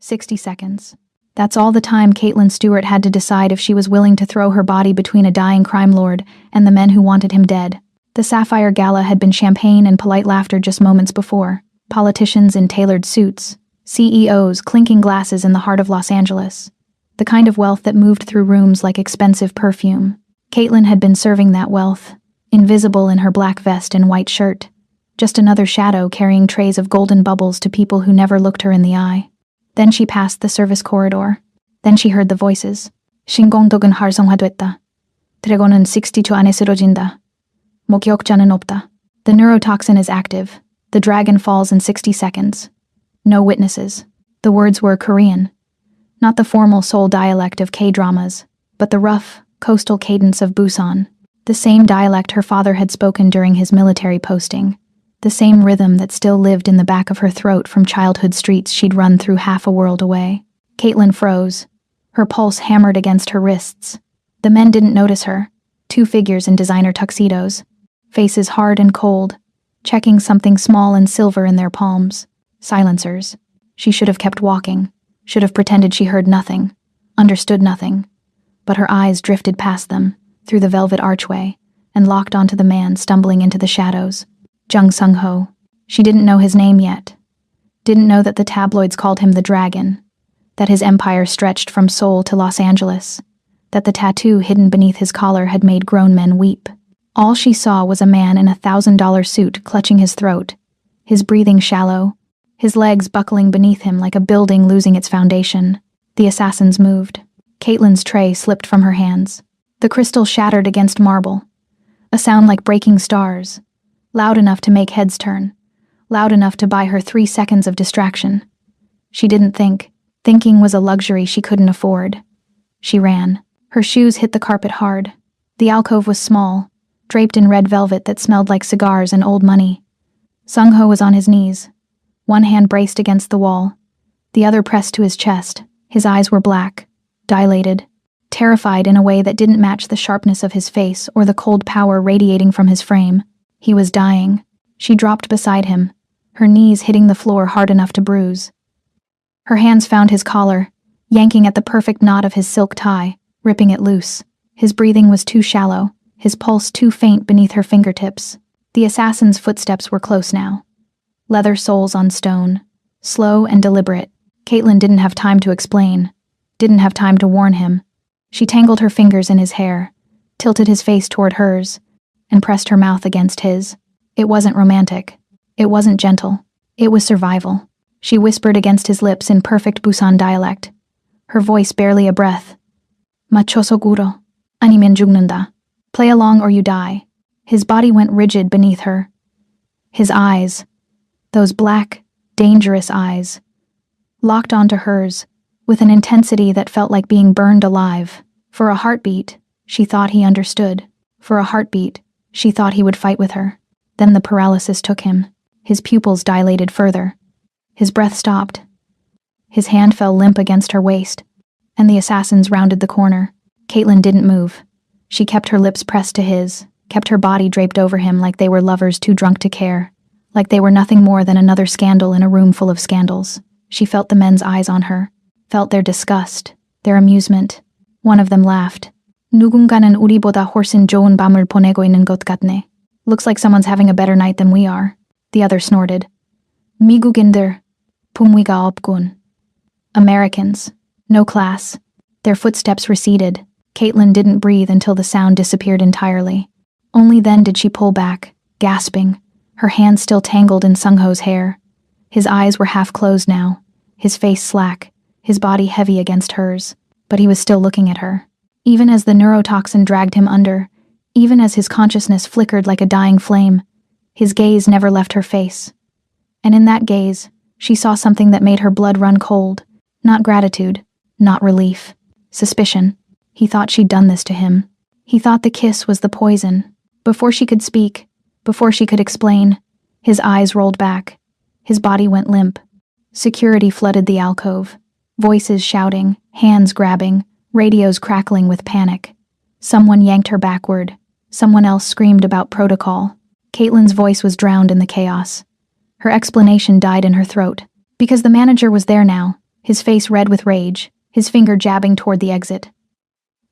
60 seconds. That's all the time Caitlin Stewart had to decide if she was willing to throw her body between a dying crime lord and the men who wanted him dead. The Sapphire Gala had been champagne and polite laughter just moments before. Politicians in tailored suits. CEOs clinking glasses in the heart of Los Angeles. The kind of wealth that moved through rooms like expensive perfume. Caitlin had been serving that wealth, invisible in her black vest and white shirt. Just another shadow carrying trays of golden bubbles to people who never looked her in the eye. Then she passed the service corridor. Then she heard the voices. 신공덕은 활성화됐다. 드래곤은 62 안에 쓰러진다. 목격자는 없다. The neurotoxin is active. The dragon falls in 60 seconds. No witnesses. The words were Korean. Not the formal Seoul dialect of K-dramas, but the rough, coastal cadence of Busan. The same dialect her father had spoken during his military posting. The same rhythm that still lived in the back of her throat from childhood streets she'd run through half a world away. Caitlin froze. Her pulse hammered against her wrists. The men didn't notice her. 2 figures in designer tuxedos. Faces hard and cold, checking something small and silver in their palms. Silencers. She should have kept walking. Should have pretended she heard nothing. Understood nothing. But her eyes drifted past them, through the velvet archway, and locked onto the man stumbling into the shadows. Jung Sung-ho. She didn't know his name yet. Didn't know that the tabloids called him the Dragon. That his empire stretched from Seoul to Los Angeles. That the tattoo hidden beneath his collar had made grown men weep. All she saw was a man in a $1,000 suit clutching his throat, his breathing shallow, his legs buckling beneath him like a building losing its foundation. The assassins moved. Caitlin's tray slipped from her hands. The crystal shattered against marble. A sound like breaking stars. Loud enough to make heads turn. Loud enough to buy her 3 seconds of distraction. She didn't think. Thinking was a luxury she couldn't afford. She ran. Her shoes hit the carpet hard. The alcove was small, draped in red velvet that smelled like cigars and old money. Sung-ho was on his knees. One hand braced against the wall. The other pressed to his chest. His eyes were black, dilated, terrified in a way that didn't match the sharpness of his face or the cold power radiating from his frame. He was dying. She dropped beside him, her knees hitting the floor hard enough to bruise. Her hands found his collar, yanking at the perfect knot of his silk tie, ripping it loose. His breathing was too shallow, his pulse too faint beneath her fingertips. The assassin's footsteps were close now. Leather soles on stone, slow and deliberate. Caitlin didn't have time to explain, didn't have time to warn him. She tangled her fingers in his hair, tilted his face toward hers, and pressed her mouth against his. It wasn't romantic. It wasn't gentle. It was survival. She whispered against his lips in perfect Busan dialect, her voice barely a breath. Machosoguro, 아니면 죽는다. Play along or you die. His body went rigid beneath her. His eyes, those black, dangerous eyes, locked onto hers, with an intensity that felt like being burned alive. For a heartbeat, she thought he understood. For a heartbeat, she thought he would fight with her. Then the paralysis took him. His pupils dilated further. His breath stopped. His hand fell limp against her waist, and the assassins rounded the corner. Caitlin didn't move. She kept her lips pressed to his, kept her body draped over him like they were lovers too drunk to care, like they were nothing more than another scandal in a room full of scandals. She felt the men's eyes on her, felt their disgust, their amusement. One of them laughed. 누군가는 우리보다 훨씬 좋은 밤을 보내고 있는 것 같네. Looks like someone's having a better night than we are. The other snorted. 미국인들, 품위가 없군. Americans. No class. Their footsteps receded. Caitlin didn't breathe until the sound disappeared entirely. Only then did she pull back, gasping, her hands still tangled in Sung-ho's hair. His eyes were half closed now, his face slack, his body heavy against hers, but he was still looking at her. Even as the neurotoxin dragged him under, even as his consciousness flickered like a dying flame, his gaze never left her face. And in that gaze, she saw something that made her blood run cold. Not gratitude, not relief, suspicion. He thought she'd done this to him. He thought the kiss was the poison. Before she could speak, before she could explain, his eyes rolled back. His body went limp. Security flooded the alcove. Voices shouting, hands grabbing, radios crackling with panic. Someone yanked her backward. Someone else screamed about protocol. Caitlin's voice was drowned in the chaos. Her explanation died in her throat. Because the manager was there now, his face red with rage, his finger jabbing toward the exit.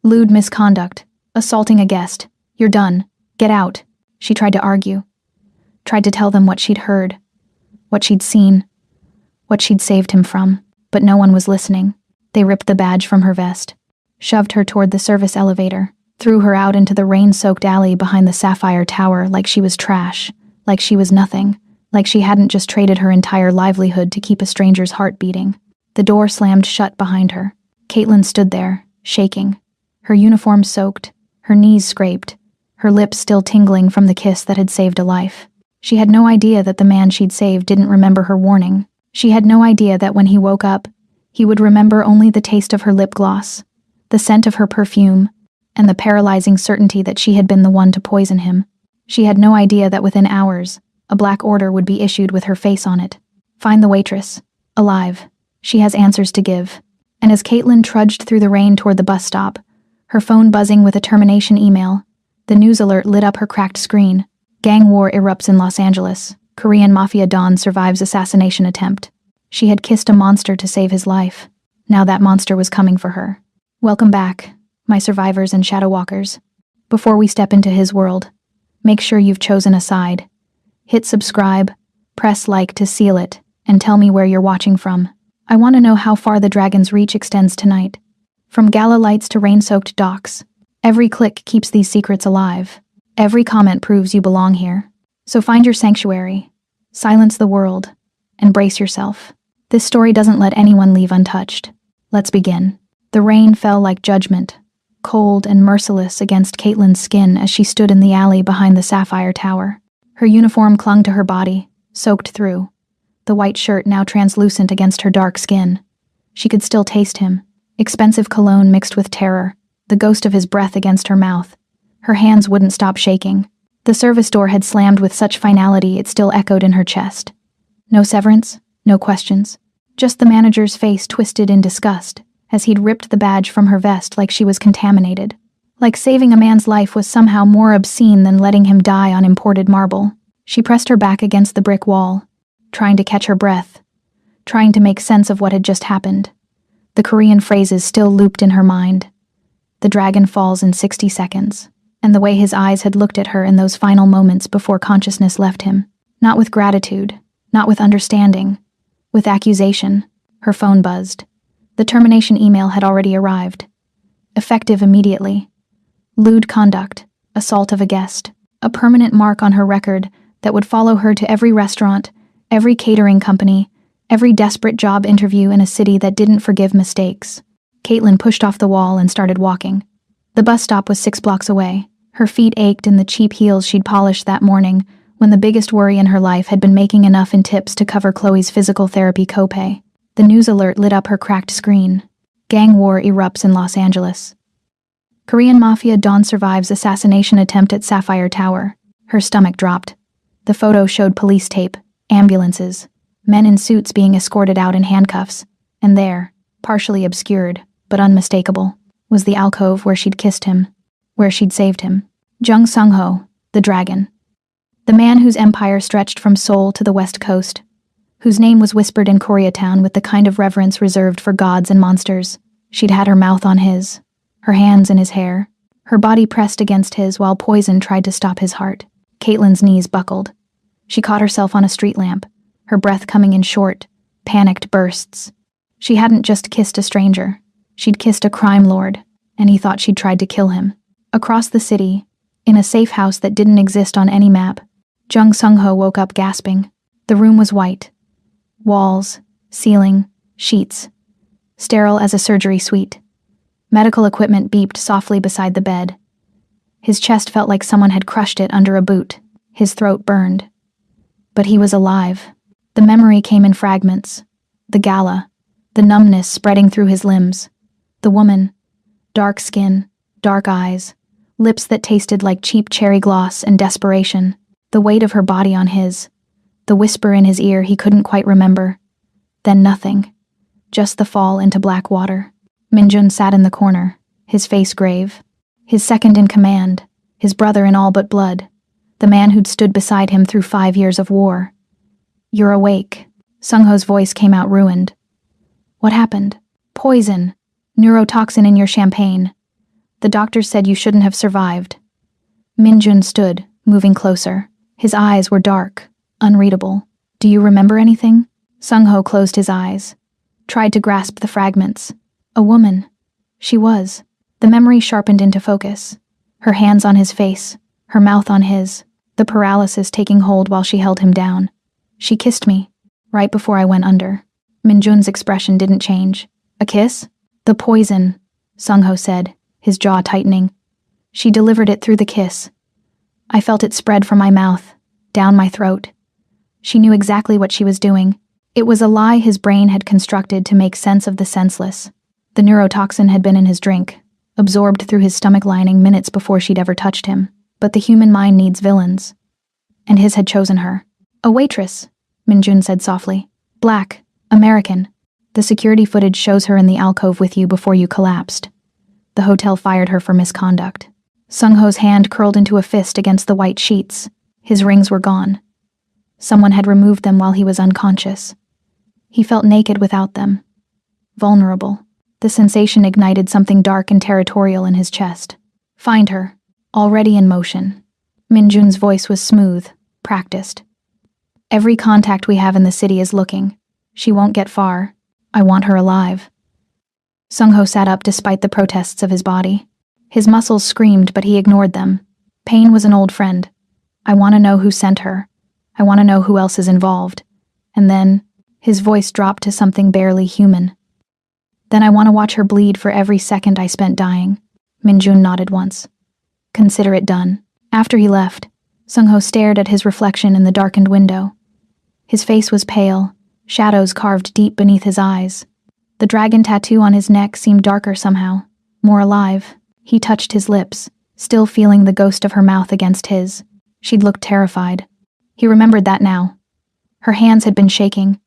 Lewd misconduct. Assaulting a guest. You're done. Get out. She tried to argue. Tried to tell them what she'd heard. What she'd seen. What she'd saved him from. But no one was listening. They ripped the badge from her vest. Shoved her toward the service elevator. Threw her out into the rain-soaked alley behind the Sapphire Tower like she was trash. Like she was nothing. Like she hadn't just traded her entire livelihood to keep a stranger's heart beating. The door slammed shut behind her. Caitlin stood there, shaking. Her uniform soaked, her knees scraped, her lips still tingling from the kiss that had saved a life. She had no idea that the man she'd saved didn't remember her warning. She had no idea that when he woke up, he would remember only the taste of her lip gloss, the scent of her perfume, and the paralyzing certainty that she had been the one to poison him. She had no idea that within hours, a black order would be issued with her face on it. Find the waitress. Alive. She has answers to give. And as Caitlin trudged through the rain toward the bus stop, her phone buzzing with a termination email, the news alert lit up her cracked screen. Gang war erupts in Los Angeles. Korean Mafia Don survives assassination attempt. She had kissed a monster to save his life. Now that monster was coming for her. Welcome back, my survivors and shadow walkers. Before we step into his world, make sure you've chosen a side. Hit subscribe, press like to seal it, and tell me where you're watching from. I want to know how far the dragon's reach extends tonight. From gala lights to rain-soaked docks, every click keeps these secrets alive. Every comment proves you belong here. So find your sanctuary, silence the world, and brace yourself. This story doesn't let anyone leave untouched. Let's begin. The rain fell like judgment, cold and merciless against Caitlin's skin as she stood in the alley behind the Sapphire Tower. Her uniform clung to her body, soaked through, the white shirt now translucent against her dark skin. She could still taste him, expensive cologne mixed with terror, the ghost of his breath against her mouth. Her hands wouldn't stop shaking. The service door had slammed with such finality it still echoed in her chest. No severance, no questions. Just the manager's face twisted in disgust as he'd ripped the badge from her vest like she was contaminated. Like saving a man's life was somehow more obscene than letting him die on imported marble. She pressed her back against the brick wall, trying to catch her breath, trying to make sense of what had just happened. The Korean phrases still looped in her mind. The dragon falls in 60 seconds, and the way his eyes had looked at her in those final moments before consciousness left him. Not with gratitude, not with understanding, with accusation. Her phone buzzed. The termination email had already arrived. Effective immediately. Lewd conduct, assault of a guest, a permanent mark on her record that would follow her to every restaurant, every catering company, every desperate job interview in a city that didn't forgive mistakes. Caitlin pushed off the wall and started walking. The bus stop was 6 blocks away. Her feet ached in the cheap heels she'd polished that morning when the biggest worry in her life had been making enough in tips to cover Chloe's physical therapy copay. The news alert lit up her cracked screen. Gang war erupts in Los Angeles. Korean Mafia Don survives assassination attempt at Sapphire Tower. Her stomach dropped. The photo showed police tape, ambulances, men in suits being escorted out in handcuffs, and there, partially obscured, but unmistakable, was the alcove where she'd kissed him, where she'd saved him. Jung Sung-ho, the dragon. The man whose empire stretched from Seoul to the West Coast, whose name was whispered in Koreatown with the kind of reverence reserved for gods and monsters. She'd had her mouth on his, her hands in his hair, her body pressed against his while poison tried to stop his heart. Caitlin's knees buckled. She caught herself on a street lamp, her breath coming in short, panicked bursts. She hadn't just kissed a stranger. She'd kissed a crime lord, and he thought she'd tried to kill him. Across the city, in a safe house that didn't exist on any map, Jung Sung-ho woke up gasping. The room was white. Walls, ceiling, sheets. Sterile as a surgery suite. Medical equipment beeped softly beside the bed. His chest felt like someone had crushed it under a boot. His throat burned. But he was alive. The memory came in fragments. The gala, the numbness spreading through his limbs. The woman, dark skin, dark eyes, lips that tasted like cheap cherry gloss and desperation. The weight of her body on his. The whisper in his ear he couldn't quite remember. Then nothing. Just the fall into black water. Minjun sat in the corner, his face grave. His second in command, his brother in all but blood. The man who'd stood beside him through 5 years of war. "You're awake." Sung-ho's voice came out ruined. What happened? Poison. Neurotoxin in your champagne. The doctors said you shouldn't have survived. Minjun stood, moving closer. His eyes were dark, unreadable. Do you remember anything? Sung-ho closed his eyes, tried to grasp the fragments. A woman. She was. The memory sharpened into focus. Her hands on his face, her mouth on his, the paralysis taking hold while she held him down. She kissed me, right before I went under. Minjun's expression didn't change. A kiss? The poison, Sung-ho said, his jaw tightening. She delivered it through the kiss. I felt it spread from my mouth, down my throat. She knew exactly what she was doing. It was a lie his brain had constructed to make sense of the senseless. The neurotoxin had been in his drink, absorbed through his stomach lining minutes before she'd ever touched him. But the human mind needs villains. And his had chosen her. A waitress, Minjun said softly. Black, American. The security footage shows her in the alcove with you before you collapsed. The hotel fired her for misconduct. Sung-ho's hand curled into a fist against the white sheets. His rings were gone. Someone had removed them while he was unconscious. He felt naked without them. Vulnerable. The sensation ignited something dark and territorial in his chest. Find her. Already in motion. Minjun's voice was smooth, practiced. Every contact we have in the city is looking. She won't get far. I want her alive. Sung-ho sat up despite the protests of his body. His muscles screamed, but he ignored them. Pain was an old friend. I want to know who sent her. I want to know who else is involved. And then, his voice dropped to something barely human. Then I want to watch her bleed for every second I spent dying. Minjun nodded once. Consider it done. After he left, Sung-ho stared at his reflection in the darkened window. His face was pale, shadows carved deep beneath his eyes. The dragon tattoo on his neck seemed darker somehow, more alive. He touched his lips, still feeling the ghost of her mouth against his. She'd looked terrified. He remembered that now. Her hands had been shaking.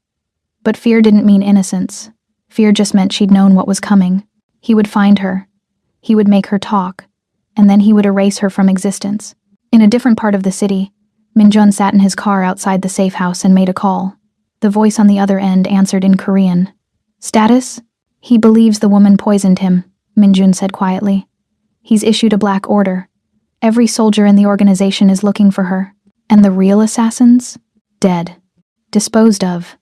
But fear didn't mean innocence. Fear just meant she'd known what was coming. He would find her. He would make her talk. And then he would erase her from existence. In a different part of the city, Minjun sat in his car outside the safe house and made a call. The voice on the other end answered in Korean. Status? He believes the woman poisoned him, Minjun said quietly. He's issued a black order. Every soldier in the organization is looking for her. And the real assassins? Dead. Disposed of.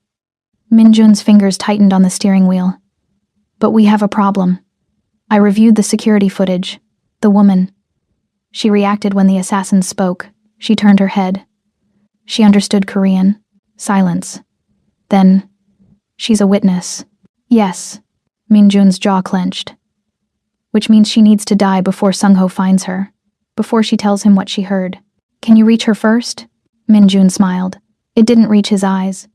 Minjun's fingers tightened on the steering wheel. But we have a problem. I reviewed the security footage. The woman. She reacted when the assassin spoke. She turned her head. She understood Korean. Silence. Then, she's a witness. Yes. Minjun's jaw clenched. Which means she needs to die before Sung-ho finds her. Before she tells him what she heard. Can you reach her first? Minjun smiled. It didn't reach his eyes.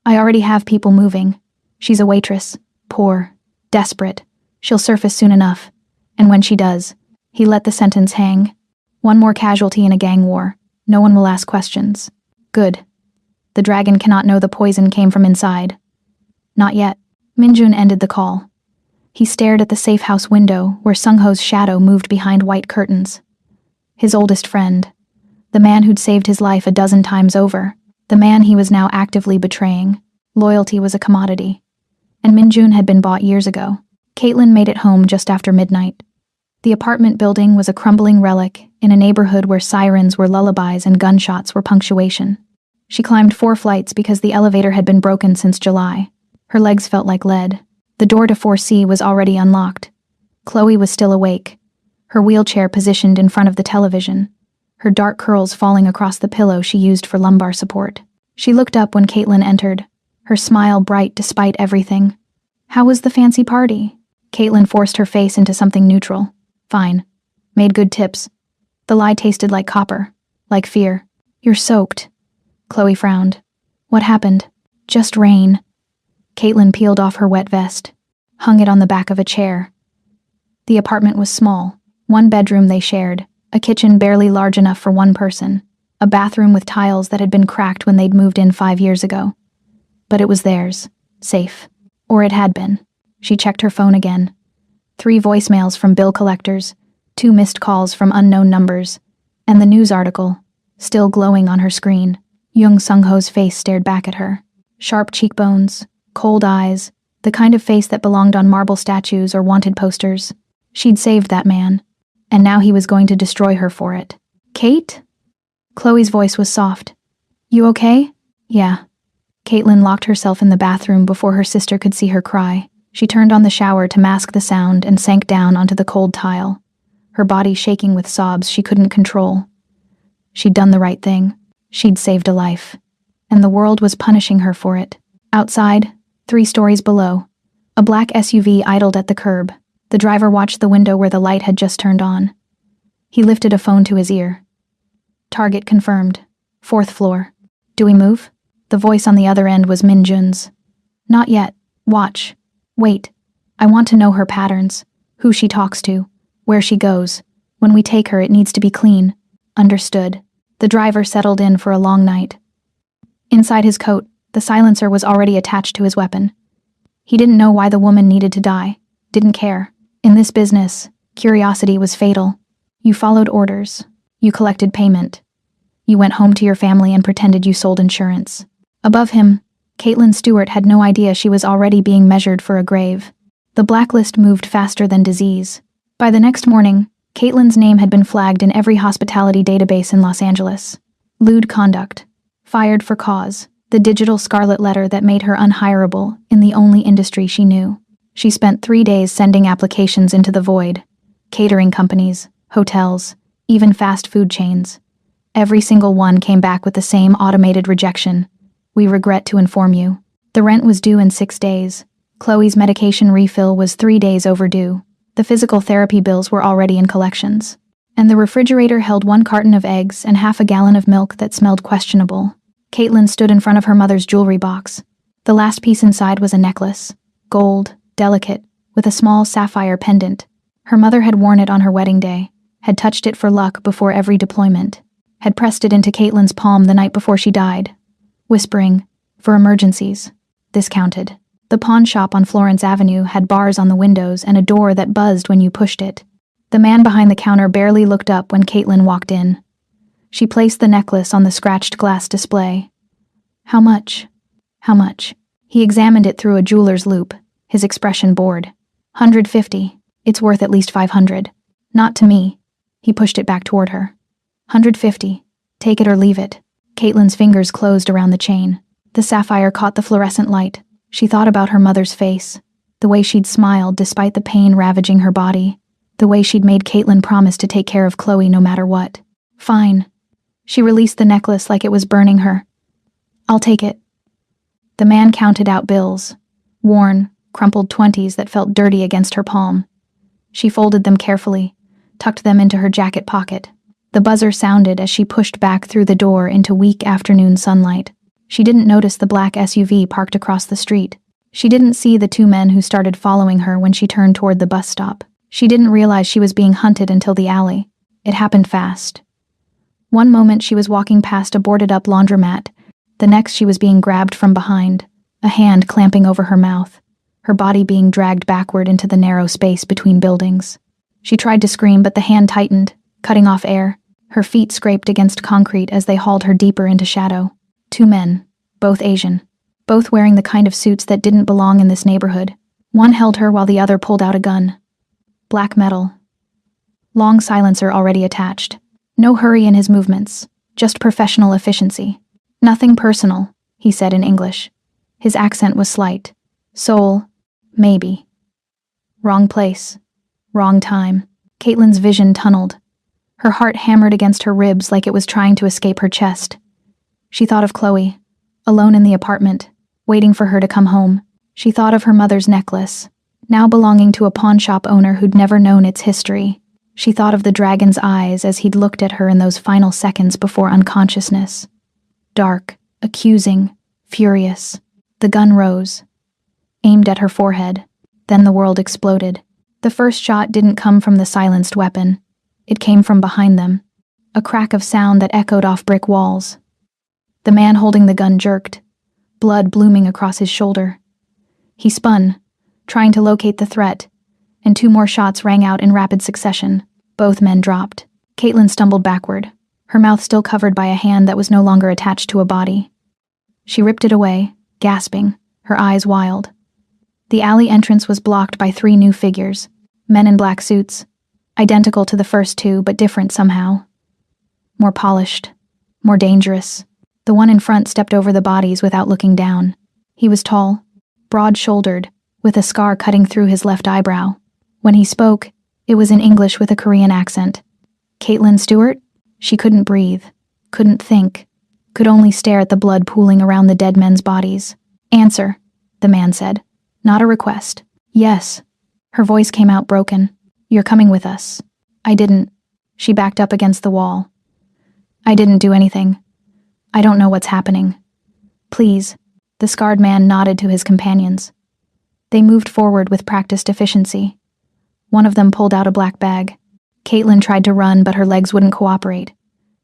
I already have people moving. She's a waitress. Poor. Desperate. She'll surface soon enough. And when she does, he let the sentence hang. One more casualty in a gang war. No one will ask questions. Good. The dragon cannot know the poison came from inside. Not yet. Minjun ended the call. He stared at the safe house window where Sung-ho's shadow moved behind white curtains. His oldest friend. The man who'd saved his life a dozen times over. The man he was now actively betraying. Loyalty was a commodity. And Minjun had been bought years ago. Caitlin made it home just after midnight. The apartment building was a crumbling relic in a neighborhood where sirens were lullabies and gunshots were punctuation. She climbed 4 flights because the elevator had been broken since July. Her legs felt like lead. The door to 4C was already unlocked. Chloe was still awake, her wheelchair positioned in front of the television, her dark curls falling across the pillow she used for lumbar support. She looked up when Caitlin entered, her smile bright despite everything. How was the fancy party? Caitlin forced her face into something neutral. Fine. Made good tips. The lie tasted like copper, like fear. You're soaked. Chloe frowned. What happened? Just rain. Caitlin peeled off her wet vest, hung it on the back of a chair. The apartment was small. 1 bedroom they shared, a kitchen barely large enough for 1 person, a bathroom with tiles that had been cracked when they'd moved in 5 years ago. But it was theirs. Safe. Or it had been. She checked her phone again. 3 voicemails from bill collectors, 2 missed calls from unknown numbers, and the news article, still glowing on her screen. Young Sung-ho's face stared back at her. Sharp cheekbones, cold eyes, The kind of face that belonged on marble statues or wanted posters. She'd saved that man, and now he was going to destroy her for it. "Kate?" Chloe's voice was soft. "You okay?" "Yeah." Caitlin locked herself in the bathroom before her sister could see her cry. She turned on the shower to mask the sound and sank down onto the cold tile, her body shaking with sobs she couldn't control. She'd done the right thing. She'd saved a life. And the world was punishing her for it. Outside, 3 stories below, a black SUV idled at the curb. The driver watched the window where the light had just turned on. He lifted a phone to his ear. "Target confirmed. 4th floor. Do we move?" The voice on the other end was Min Jun's. "Not yet. Watch. Wait. I want to know her patterns, who she talks to, where she goes. When we take her, it needs to be clean." "Understood." The driver settled in for a long night. Inside his coat, the silencer was already attached to his weapon. He didn't know why the woman needed to die. Didn't care. In this business, curiosity was fatal. You followed orders. You collected payment. You went home to your family and pretended you sold insurance. Above him, Caitlin Stewart had no idea she was already being measured for a grave. The blacklist moved faster than disease. By the next morning, Caitlin's name had been flagged in every hospitality database in Los Angeles. Lewd conduct. Fired for cause. The digital scarlet letter that made her unhireable in the only industry she knew. She spent 3 days sending applications into the void. Catering companies, hotels, even fast food chains. Every single one came back with the same automated rejection. "We regret to inform you." The rent was due in 6 days. Chloe's medication refill was 3 days overdue. The physical therapy bills were already in collections. And the refrigerator held 1 carton of eggs and half a gallon of milk that smelled questionable. Caitlin stood in front of her mother's jewelry box. The last piece inside was a necklace. Gold, delicate, with a small sapphire pendant. Her mother had worn it on her wedding day, had touched it for luck before every deployment, had pressed it into Caitlin's palm the night before she died, whispering, "For emergencies." This counted. The pawn shop on Florence Avenue had bars on the windows and a door that buzzed when you pushed it. The man behind the counter barely looked up when Caitlin walked in. She placed the necklace on the scratched glass display. "How much?" "How much?" He examined it through a jeweler's loupe, his expression bored. "150. It's worth at least 500. "Not to me." He pushed it back toward her. "150. Take it or leave it." Caitlin's fingers closed around the chain. The sapphire caught the fluorescent light. She thought about her mother's face, the way she'd smiled despite the pain ravaging her body, the way she'd made Caitlin promise to take care of Chloe no matter what. "Fine." She released the necklace like it was burning her. "I'll take it." The man counted out bills, worn, crumpled 20s that felt dirty against her palm. She folded them carefully, tucked them into her jacket pocket. The buzzer sounded as she pushed back through the door into weak afternoon sunlight. She didn't notice the black SUV parked across the street. She didn't see the 2 men who started following her when she turned toward the bus stop. She didn't realize she was being hunted until the alley. It happened fast. One moment she was walking past a boarded-up laundromat. The next she was being grabbed from behind, a hand clamping over her mouth, her body being dragged backward into the narrow space between buildings. She tried to scream, but the hand tightened, cutting off air. Her feet scraped against concrete as they hauled her deeper into shadow. 2 men, both Asian, both wearing the kind of suits that didn't belong in this neighborhood. One held her while the other pulled out a gun. Black metal. Long silencer already attached. No hurry in his movements, just professional efficiency. "Nothing personal," he said in English. His accent was slight. "Soul, maybe." Wrong place. Wrong time. Caitlin's vision tunneled. Her heart hammered against her ribs like it was trying to escape her chest. She thought of Chloe, alone in the apartment, waiting for her to come home. She thought of her mother's necklace, now belonging to a pawn shop owner who'd never known its history. She thought of the dragon's eyes as he'd looked at her in those final seconds before unconsciousness. Dark, accusing, furious. The gun rose, aimed at her forehead. Then the world exploded. The first shot didn't come from the silenced weapon. It came from behind them, a crack of sound that echoed off brick walls. The man holding the gun jerked, blood blooming across his shoulder. He spun, trying to locate the threat, and 2 more shots rang out in rapid succession. Both men dropped. Caitlin stumbled backward, her mouth still covered by a hand that was no longer attached to a body. She ripped it away, gasping, her eyes wild. The alley entrance was blocked by 3 new figures, men in black suits, identical to the first 2 but different somehow. More polished, more dangerous. The one in front stepped over the bodies without looking down. He was tall, broad-shouldered, with a scar cutting through his left eyebrow. When he spoke, it was in English with a Korean accent. Caitlin Stewart? She couldn't breathe, couldn't think, could only stare at the blood pooling around the dead men's bodies. Answer, the man said. Not a request. Yes. Her voice came out broken. You're coming with us. I didn't. She backed up against the wall. I didn't do anything. I don't know what's happening. Please. The scarred man nodded to his companions. They moved forward with practiced efficiency. One of them pulled out a black bag. Caitlin tried to run, but her legs wouldn't cooperate.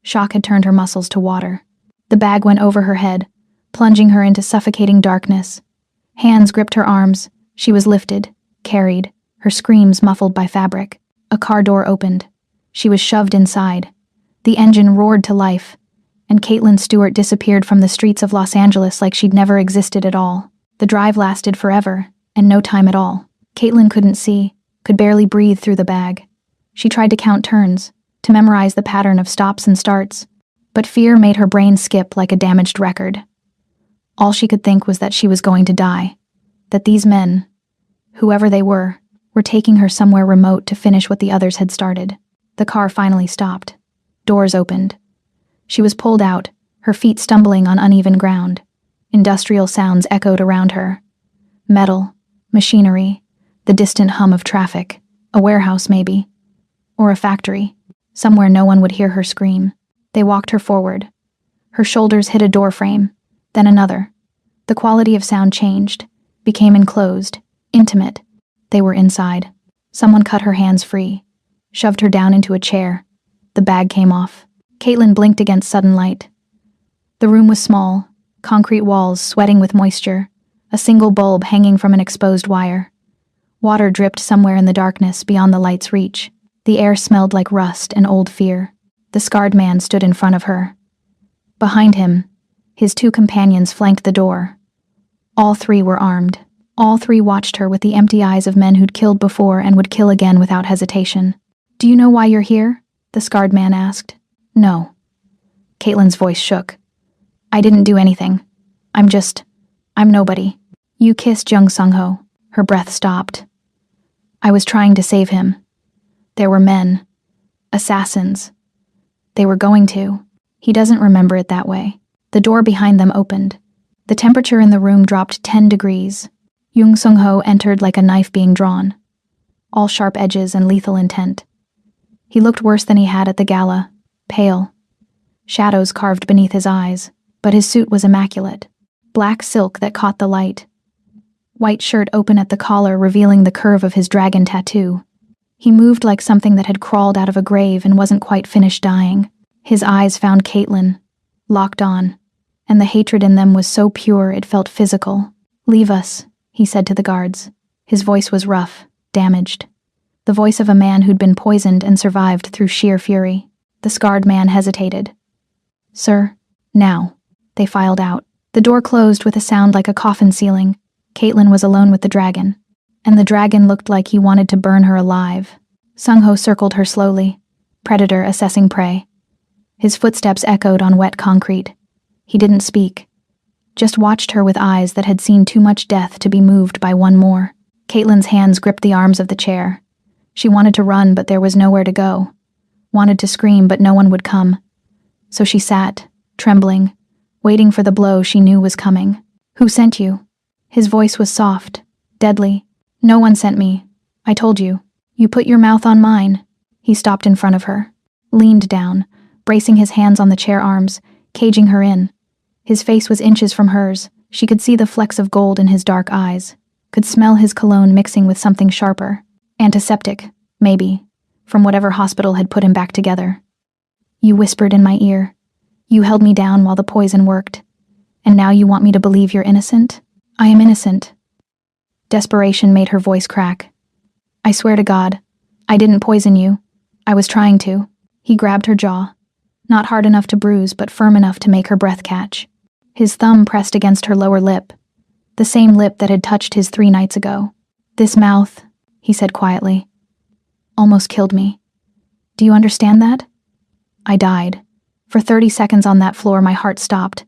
Shock had turned her muscles to water. The bag went over her head, plunging her into suffocating darkness. Hands gripped her arms. She was lifted, carried, her screams muffled by fabric. A car door opened. She was shoved inside. The engine roared to life, and Caitlin Stewart disappeared from the streets of Los Angeles like she'd never existed at all. The drive lasted forever, and no time at all. Caitlin couldn't see, could barely breathe through the bag. She tried to count turns, to memorize the pattern of stops and starts, but fear made her brain skip like a damaged record. All she could think was that she was going to die, that these men, whoever they were taking her somewhere remote to finish what the others had started. The car finally stopped. Doors opened. She was pulled out, her feet stumbling on uneven ground. Industrial sounds echoed around her. Metal, machinery, the distant hum of traffic, a warehouse maybe, or a factory, somewhere no one would hear her scream. They walked her forward. Her shoulders hit a door frame, then another. The quality of sound changed, became enclosed, intimate. They were inside. Someone cut her hands free, shoved her down into a chair. The bag came off. Caitlin blinked against sudden light. The room was small, concrete walls sweating with moisture, a single bulb hanging from an exposed wire. Water dripped somewhere in the darkness beyond the light's reach. The air smelled like rust and old fear. The scarred man stood in front of her. Behind him, his 2 companions flanked the door. All 3 were armed. All 3 watched her with the empty eyes of men who'd killed before and would kill again without hesitation. Do you know why you're here? The scarred man asked. No. Caitlin's voice shook. I didn't do anything. I'm nobody. You kissed Jung Sung-ho. Her breath stopped. I was trying to save him. There were men. Assassins. They were going to. He doesn't remember it that way. The door behind them opened. The temperature in the room dropped 10 degrees. Jung Sung-ho entered like a knife being drawn. All sharp edges and lethal intent. He looked worse than he had at the gala, pale. Shadows carved beneath his eyes, but his suit was immaculate. Black silk that caught the light. White shirt open at the collar revealing the curve of his dragon tattoo. He moved like something that had crawled out of a grave and wasn't quite finished dying. His eyes found Caitlin, locked on, and the hatred in them was so pure it felt physical. Leave us, he said to the guards. His voice was rough, damaged. The voice of a man who'd been poisoned and survived through sheer fury. The scarred man hesitated. Sir, now. They filed out. The door closed with a sound like a coffin ceiling. Caitlin was alone with the dragon, and the dragon looked like he wanted to burn her alive. Sung-ho circled her slowly, predator assessing prey. His footsteps echoed on wet concrete. He didn't speak, just watched her with eyes that had seen too much death to be moved by one more. Caitlin's hands gripped the arms of the chair. She wanted to run, but there was nowhere to go. Wanted to scream, but no one would come. So she sat, trembling, waiting for the blow she knew was coming. Who sent you? His voice was soft, deadly. No one sent me. I told you. You put your mouth on mine. He stopped in front of her, leaned down, bracing his hands on the chair arms, caging her in. His face was inches from hers. She could see the flecks of gold in his dark eyes, could smell his cologne mixing with something sharper. Antiseptic, maybe, from whatever hospital had put him back together. You whispered in my ear. You held me down while the poison worked. And now you want me to believe you're innocent? I am innocent. Desperation made her voice crack. I swear to God, I didn't poison you. I was trying to. He grabbed her jaw. Not hard enough to bruise, but firm enough to make her breath catch. His thumb pressed against her lower lip. the same lip that had touched his 3 nights ago. This mouth, he said quietly, almost killed me. Do you understand that? I died. For 30 seconds on that floor, my heart stopped.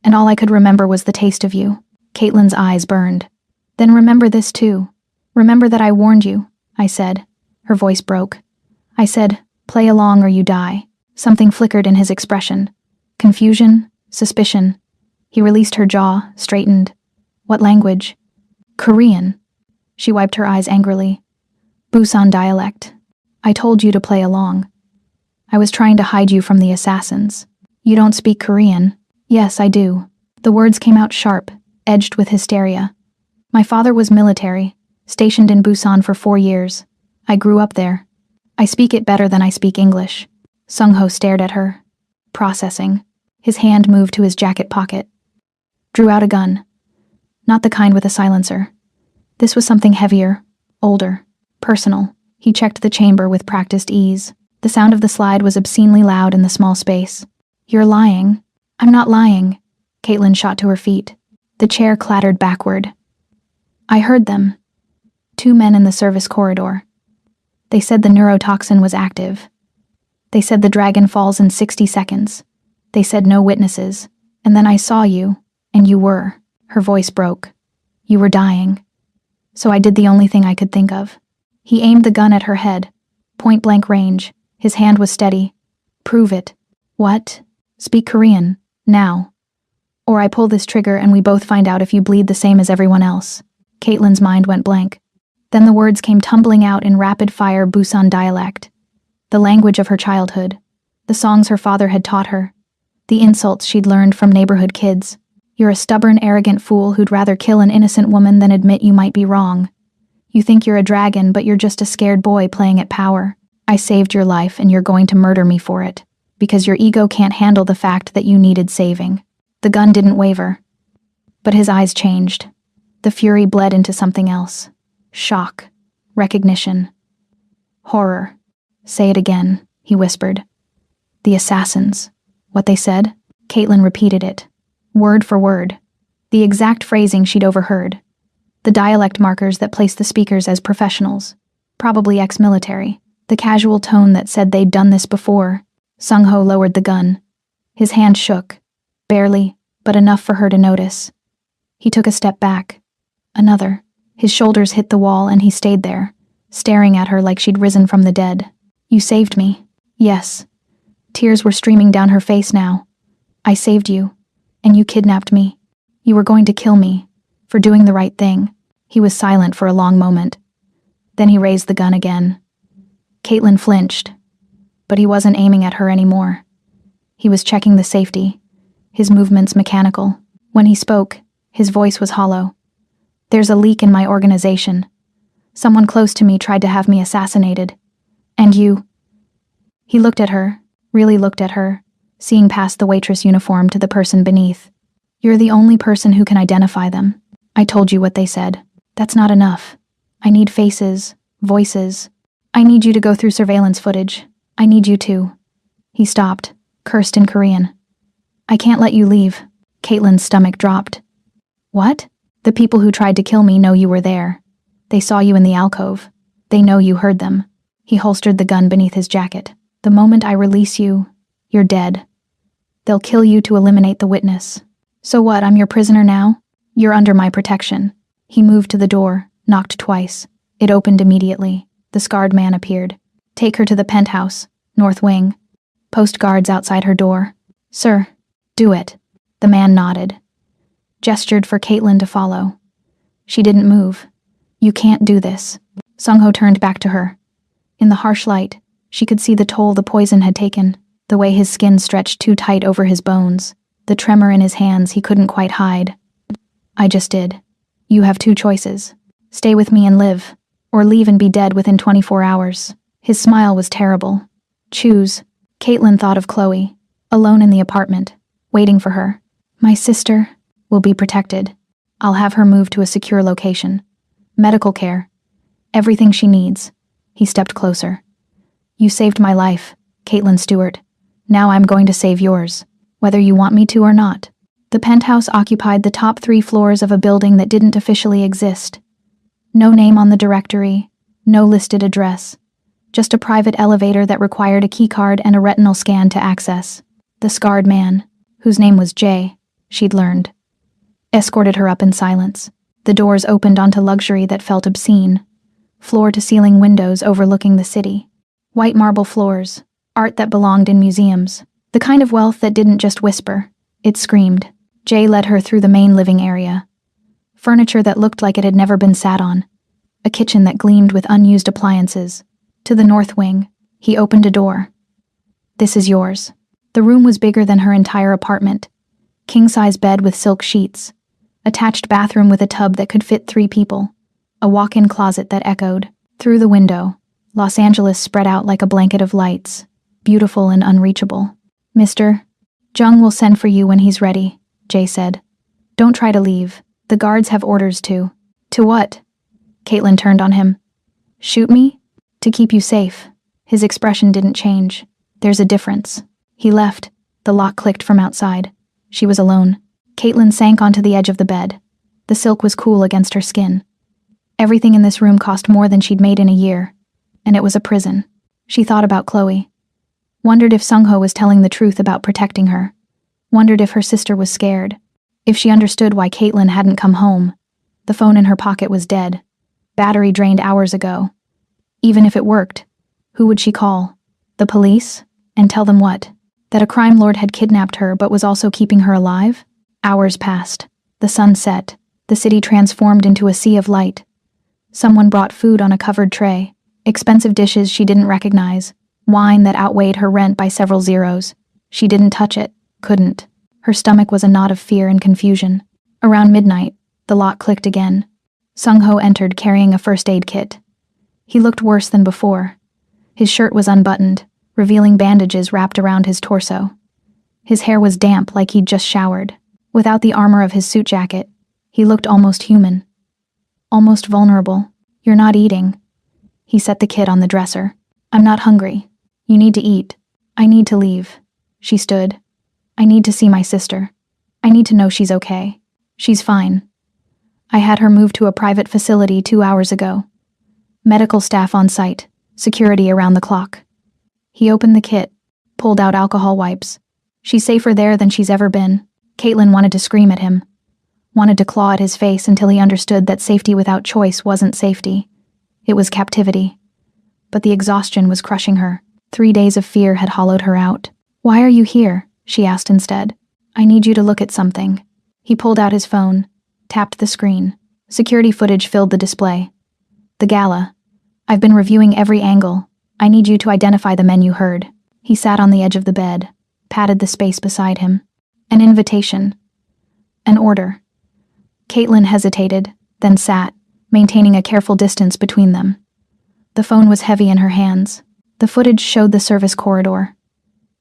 And all I could remember was the taste of you. Caitlin's eyes burned. Then remember this too. Remember that I warned you, I said. Her voice broke. I said, play along or you die. Something flickered in his expression. Confusion, suspicion. He released her jaw, straightened. What language? Korean. She wiped her eyes angrily. Busan dialect. I told you to play along. I was trying to hide you from the assassins. You don't speak Korean. Yes, I do. The words came out sharp, edged with hysteria. My father was military, stationed in Busan for 4 years. I grew up there. I speak it better than I speak English. Sung-ho stared at her. Processing. His hand moved to his jacket pocket. Drew out a gun. Not the kind with a silencer. This was something heavier, older, personal. He checked the chamber with practiced ease. The sound of the slide was obscenely loud in the small space. You're lying. I'm not lying. Caitlin shot to her feet. The chair clattered backward. I heard them. 2 men in the service corridor. They said the neurotoxin was active. They said the dragon falls in 60 seconds. They said no witnesses. And then I saw you, and you were. Her voice broke. You were dying. So I did the only thing I could think of. He aimed the gun at her head. Point-blank range. His hand was steady. Prove it. What? Speak Korean. Now. Or I pull this trigger and we both find out if you bleed the same as everyone else. Caitlin's mind went blank. Then the words came tumbling out in rapid-fire Busan dialect. The language of her childhood. The songs her father had taught her. The insults she'd learned from neighborhood kids. You're a stubborn, arrogant fool who'd rather kill an innocent woman than admit you might be wrong. You think you're a dragon, but you're just a scared boy playing at power. I saved your life and you're going to murder me for it. Because your ego can't handle the fact that you needed saving. The gun didn't waver. But his eyes changed. The fury bled into something else. Shock. Recognition. Horror. Say it again, he whispered. The assassins. What they said? Caitlin repeated it. Word for word. The exact phrasing she'd overheard. The dialect markers that placed the speakers as professionals. Probably ex-military. The casual tone that said they'd done this before. Sung-ho lowered the gun. His hand shook. Barely, but enough for her to notice. He took a step back. Another. His shoulders hit the wall and he stayed there, staring at her like she'd risen from the dead. You saved me. Yes. Tears were streaming down her face now. I saved you. And you kidnapped me. You were going to kill me. For doing the right thing. He was silent for a long moment. Then he raised the gun again. Caitlin flinched. But he wasn't aiming at her anymore. He was checking the safety. His movements mechanical. When he spoke, his voice was hollow. There's a leak in my organization. Someone close to me tried to have me assassinated. And you. He looked at her, really looked at her, seeing past the waitress uniform to the person beneath. You're the only person who can identify them. I told you what they said. That's not enough. I need faces, voices. I need you to go through surveillance footage. I need you to. He stopped, cursed in Korean. I can't let you leave. Caitlin's stomach dropped. What? The people who tried to kill me know you were there. They saw you in the alcove. They know you heard them. He holstered the gun beneath his jacket. The moment I release you, you're dead. They'll kill you to eliminate the witness. So what, I'm your prisoner now? You're under my protection. He moved to the door, knocked twice. It opened immediately. The scarred man appeared. Take her to the penthouse, north wing. Post guards outside her door. Sir, do it. The man nodded. Gestured for Caitlin to follow. She didn't move. You can't do this. Sung-ho turned back to her. In the harsh light, she could see the toll the poison had taken, the way his skin stretched too tight over his bones, the tremor in his hands he couldn't quite hide. I just did. You have 2 choices. Stay with me and live, or leave and be dead within 24 hours. His smile was terrible. Choose. Caitlin thought of Chloe, alone in the apartment, waiting for her. My sister will be protected. I'll have her moved to a secure location. Medical care. Everything she needs. He stepped closer. You saved my life, Caitlin Stewart. Now I'm going to save yours, whether you want me to or not. The penthouse occupied the top 3 floors of a building that didn't officially exist. No name on the directory, no listed address. Just a private elevator that required a keycard and a retinal scan to access. The scarred man, whose name was Jay, she'd learned, escorted her up in silence. The doors opened onto luxury that felt obscene. Floor-to-ceiling windows overlooking the city. White marble floors, art that belonged in museums. The kind of wealth that didn't just whisper, it screamed. Jay led her through the main living area. Furniture that looked like it had never been sat on. A kitchen that gleamed with unused appliances. To the north wing, he opened a door. "This is yours." The room was bigger than her entire apartment. King-size bed with silk sheets. Attached bathroom with a tub that could fit 3 people. A walk-in closet that echoed. Through the window, Los Angeles spread out like a blanket of lights. Beautiful and unreachable. "Mr. Jung will send for you when he's ready," Jay said. "Don't try to leave. The guards have orders to." "To what?" Caitlin turned on him. "Shoot me?" "To keep you safe." His expression didn't change. "There's a difference." He left. The lock clicked from outside. She was alone. Caitlin sank onto the edge of the bed. The silk was cool against her skin. Everything in this room cost more than she'd made in a year. And it was a prison. She thought about Chloe. Wondered if Sungho was telling the truth about protecting her. Wondered if her sister was scared. If she understood why Caitlin hadn't come home. The phone in her pocket was dead. Battery drained hours ago. Even if it worked, who would she call? The police? And tell them what? That a crime lord had kidnapped her but was also keeping her alive? Hours passed. The sun set. The city transformed into a sea of light. Someone brought food on a covered tray. Expensive dishes she didn't recognize. Wine that outweighed her rent by several zeros. She didn't touch it. Couldn't. Her stomach was a knot of fear and confusion. Around midnight, the lock clicked again. Sungho entered carrying a first aid kit. He looked worse than before. His shirt was unbuttoned, revealing bandages wrapped around his torso. His hair was damp like he'd just showered. Without the armor of his suit jacket, he looked almost human. Almost vulnerable. "You're not eating." He set the kit on the dresser. "I'm not hungry. You need to eat. I need to leave." She stood. "I need to see my sister. I need to know she's okay. She's fine. I had her moved to a private facility 2 hours ago. Medical staff on site, security around the clock." He opened the kit, pulled out alcohol wipes. "She's safer there than she's ever been." Caitlin wanted to scream at him. Wanted to claw at his face until he understood that safety without choice wasn't safety. It was captivity. But the exhaustion was crushing her. 3 days of fear had hollowed her out. "Why are you here?" she asked instead. "I need you to look at something." He pulled out his phone, tapped the screen. Security footage filled the display. "The gala. I've been reviewing every angle. I need you to identify the men you heard." He sat on the edge of the bed, patted the space beside him. An invitation. An order. Caitlin hesitated, then sat, maintaining a careful distance between them. The phone was heavy in her hands. The footage showed the service corridor.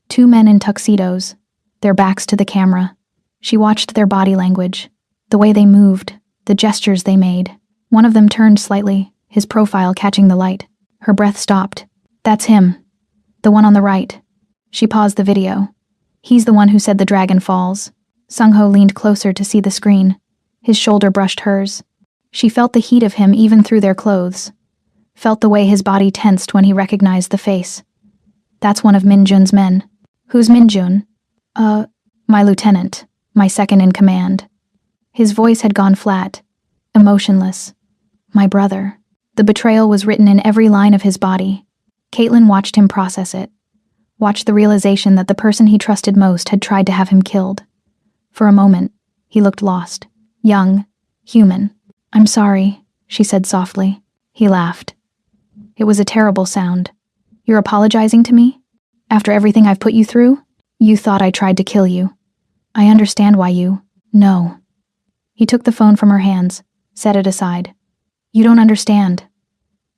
2 men in tuxedos, their backs to the camera. She watched their body language, the way they moved, the gestures they made. One of them turned slightly, his profile catching the light. Her breath stopped. "That's him. The one on the right." She paused the video. "He's the one who said the dragon falls." Sungho leaned closer to see the screen. His shoulder brushed hers. She felt the heat of him even through their clothes. Felt the way his body tensed when he recognized the face. "That's one of Min Jun's men." "Who's Min Jun?" My lieutenant. My second in command." His voice had gone flat, emotionless. "My brother." The betrayal was written in every line of his body. Caitlin watched him process it. Watched the realization that the person he trusted most had tried to have him killed. For a moment, he looked lost. Young. Human. "I'm sorry," she said softly. He laughed. It was a terrible sound. "You're apologizing to me? After everything I've put you through? You thought I tried to kill you. I understand why you..." "No." He took the phone from her hands, set it aside. "You don't understand.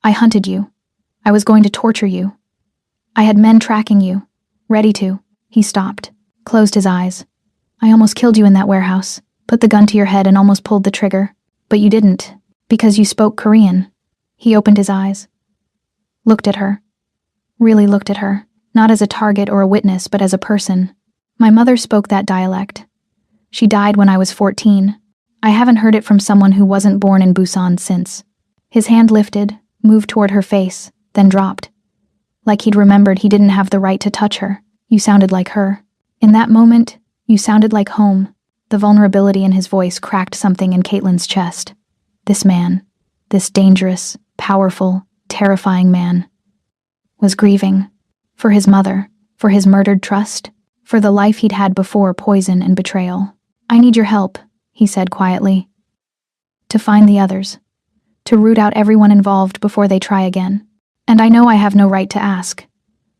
I hunted you. I was going to torture you. I had men tracking you. Ready to." He stopped, closed his eyes. "I almost killed you in that warehouse. Put the gun to your head and almost pulled the trigger. But you didn't. Because you spoke Korean." He opened his eyes. Looked at her. Really looked at her. Not as a target or a witness, but as a person. "My mother spoke that dialect. She died when I was 14. I haven't heard it from someone who wasn't born in Busan since. His hand lifted, moved toward her face, then dropped. Like he'd remembered he didn't have the right to touch her. You sounded like her. In that moment, you sounded like home. The vulnerability in his voice cracked something in Caitlin's chest. This man, this dangerous, powerful, terrifying man, was grieving. For his mother, for his murdered trust, for the life he'd had before poison and betrayal. I need your help, he said quietly. To find the others. To root out everyone involved before they try again. And I know I have no right to ask.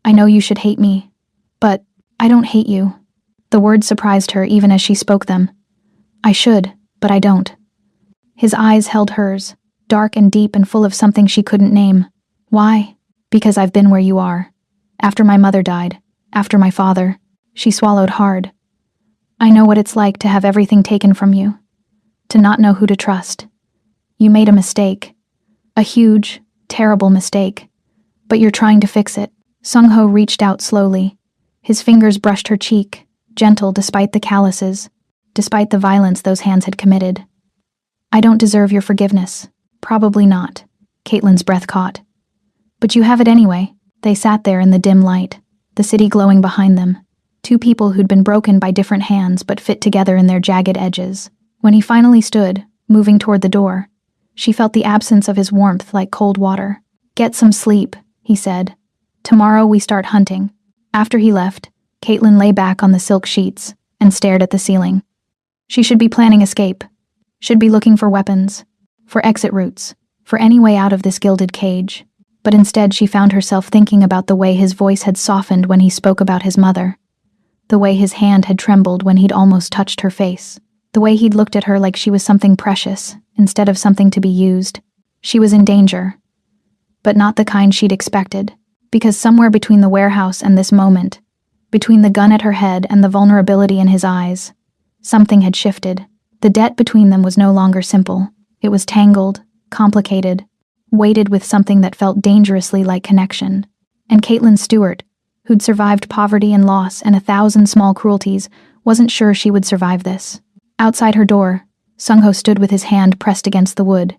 I know you should hate me. But I don't hate you. The words surprised her even as she spoke them. I should, but I don't. His eyes held hers, dark and deep and full of something she couldn't name. Why? Because I've been where you are. After my mother died, after my father. She swallowed hard. I know what it's like to have everything taken from you. To not know who to trust. You made a mistake. A huge, terrible mistake. But you're trying to fix it. Sung-ho reached out slowly. His fingers brushed her cheek, gentle despite the calluses, despite the violence those hands had committed. I don't deserve your forgiveness. Probably not. Caitlin's breath caught. But you have it anyway. They sat there in the dim light, the city glowing behind them. Two people who'd been broken by different hands but fit together in their jagged edges. When he finally stood, moving toward the door, she felt the absence of his warmth like cold water. Get some sleep, he said. Tomorrow we start hunting. After he left, Caitlin lay back on the silk sheets and stared at the ceiling. She should be planning escape. Should be looking for weapons, for exit routes, for any way out of this gilded cage. But instead she found herself thinking about the way his voice had softened when he spoke about his mother. The way his hand had trembled when he'd almost touched her face. The way he'd looked at her like she was something precious, instead of something to be used. She was in danger. But not the kind she'd expected, because somewhere between the warehouse and this moment, between the gun at her head and the vulnerability in his eyes, something had shifted. The debt between them was no longer simple. It was tangled, complicated, weighted with something that felt dangerously like connection. And Caitlin Stewart, who'd survived poverty and loss and 1,000 small cruelties, wasn't sure she would survive this. Outside her door, Sung-ho stood with his hand pressed against the wood.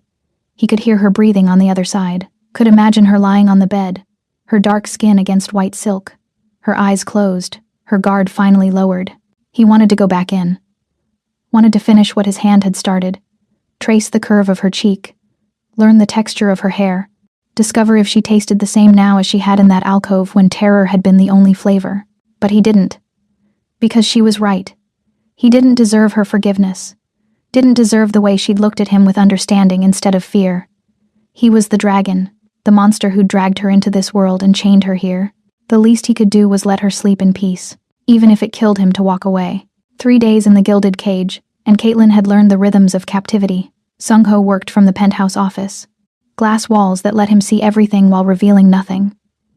He could hear her breathing on the other side, could imagine her lying on the bed, her dark skin against white silk, her eyes closed, her guard finally lowered. He wanted to go back in. Wanted to finish what his hand had started, trace the curve of her cheek, learn the texture of her hair, discover if she tasted the same now as she had in that alcove when terror had been the only flavor. But he didn't. Because she was right. He didn't deserve her forgiveness. Didn't deserve the way she'd looked at him with understanding instead of fear. He was the dragon, the monster who'd dragged her into this world and chained her here. The least he could do was let her sleep in peace, even if it killed him to walk away. 3 days in the gilded cage, and Caitlin had learned the rhythms of captivity. Sung-ho worked from the penthouse office. Glass walls that let him see everything while revealing nothing.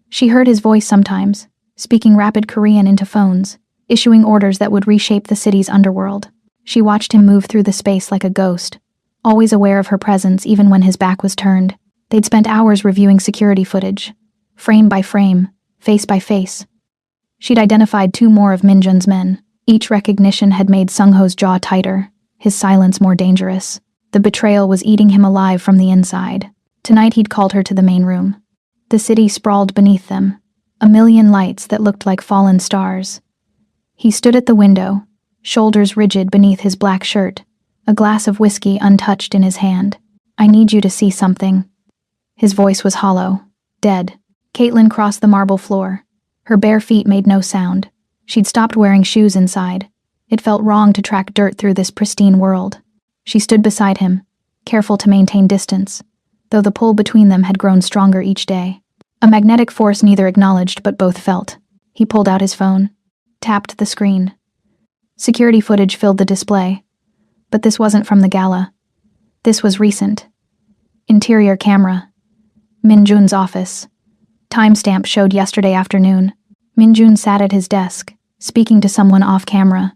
She heard his voice sometimes, speaking rapid Korean into phones, issuing orders that would reshape the city's underworld. She watched him move through the space like a ghost, always aware of her presence even when his back was turned. They'd spent hours reviewing security footage, frame by frame, face by face. She'd identified 2 more of Minjun's men. Each recognition had made Sung-ho's jaw tighter, his silence more dangerous. The betrayal was eating him alive from the inside. Tonight he'd called her to the main room. The city sprawled beneath them, a million lights that looked like fallen stars. He stood at the window, shoulders rigid beneath his black shirt, a glass of whiskey untouched in his hand. I need you to see something. His voice was hollow, dead. Caitlin crossed the marble floor. Her bare feet made no sound. She'd stopped wearing shoes inside. It felt wrong to track dirt through this pristine world. She stood beside him, careful to maintain distance, though the pull between them had grown stronger each day. A magnetic force neither acknowledged but both felt. He pulled out his phone, tapped the screen. Security footage filled the display. But this wasn't from the gala. This was recent. Interior camera. Minjun's office. Timestamp showed yesterday afternoon. Minjun sat at his desk, speaking to someone off camera.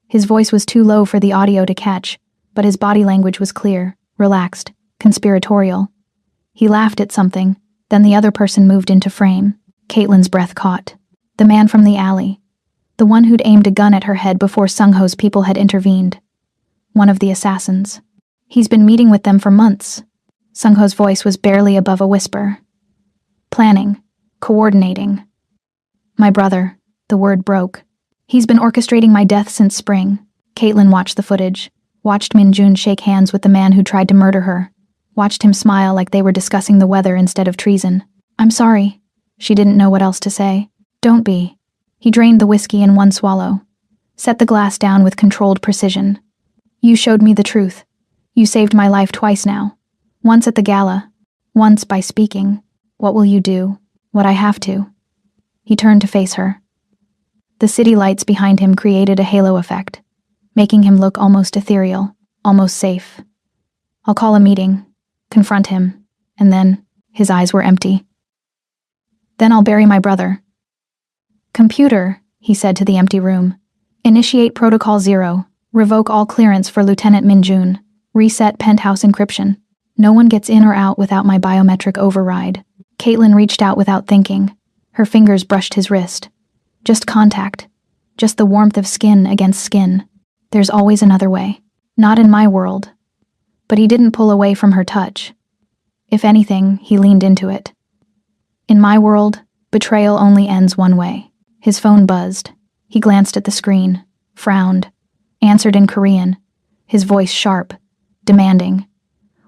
His voice was too low for the audio to catch, but his body language was clear, relaxed, conspiratorial. He laughed at something, then the other person moved into frame. Caitlin's breath caught. The man from the alley. The one who'd aimed a gun at her head before Sung-ho's people had intervened. One of the assassins. He's been meeting with them for months. Sung-ho's voice was barely above a whisper. Planning. Coordinating. My brother. The word broke. He's been orchestrating my death since spring. Caitlin watched the footage. Watched Min-jun shake hands with the man who tried to murder her. Watched him smile like they were discussing the weather instead of treason. I'm sorry. She didn't know what else to say. Don't be. He drained the whiskey in one swallow. Set the glass down with controlled precision. You showed me the truth. You saved my life twice now. Once at the gala. Once by speaking. What will you do? What I have to. He turned to face her. The city lights behind him created a halo effect, making him look almost ethereal, almost safe. I'll call a meeting, confront him, and then, his eyes were empty. Then I'll bury my brother. Computer, he said to the empty room. Initiate Protocol 0. Revoke all clearance for Lieutenant Min-jun. Reset penthouse encryption. No one gets in or out without my biometric override. Caitlin reached out without thinking. Her fingers brushed his wrist. Just contact. Just the warmth of skin against skin. There's always another way. Not in my world. But he didn't pull away from her touch. If anything, he leaned into it. In my world, betrayal only ends one way. His phone buzzed. He glanced at the screen, frowned, answered in Korean, his voice sharp, demanding.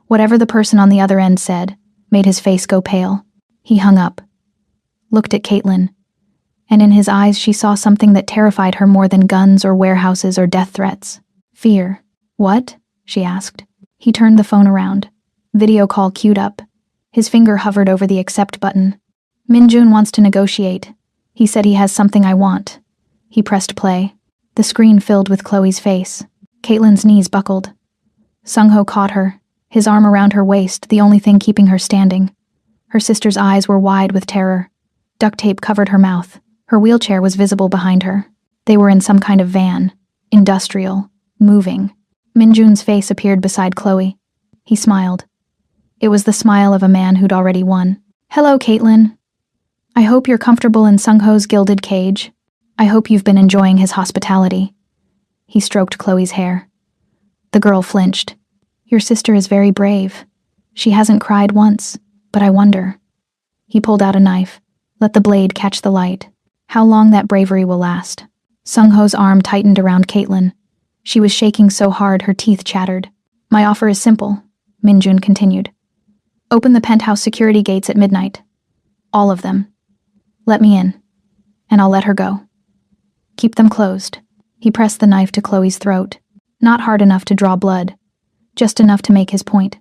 Whatever the person on the other end said, made his face go pale. He hung up. Looked at Caitlin, and in his eyes she saw something that terrified her more than guns or warehouses or death threats. Fear. What? She asked. He turned the phone around. Video call queued up. His finger hovered over the accept button. Min-jun wants to negotiate. He said he has something I want. He pressed play. The screen filled with Chloe's face. Caitlin's knees buckled. Sung-ho caught her, his arm around her waist, the only thing keeping her standing. Her sister's eyes were wide with terror. Duct tape covered her mouth. Her wheelchair was visible behind her. They were in some kind of van. Industrial. Moving. Min-jun's face appeared beside Chloe. He smiled. It was the smile of a man who'd already won. Hello, Caitlin. I hope you're comfortable in Sung-ho's gilded cage. I hope you've been enjoying his hospitality. He stroked Chloe's hair. The girl flinched. Your sister is very brave. She hasn't cried once, but I wonder. He pulled out a knife. Let the blade catch the light. How long that bravery will last. Sung-ho's arm tightened around Caitlin. She was shaking so hard her teeth chattered. My offer is simple, Min-jun continued. Open the penthouse security gates at midnight. All of them. Let me in, and I'll let her go. Keep them closed. He pressed the knife to Chloe's throat. Not hard enough to draw blood. Just enough to make his point.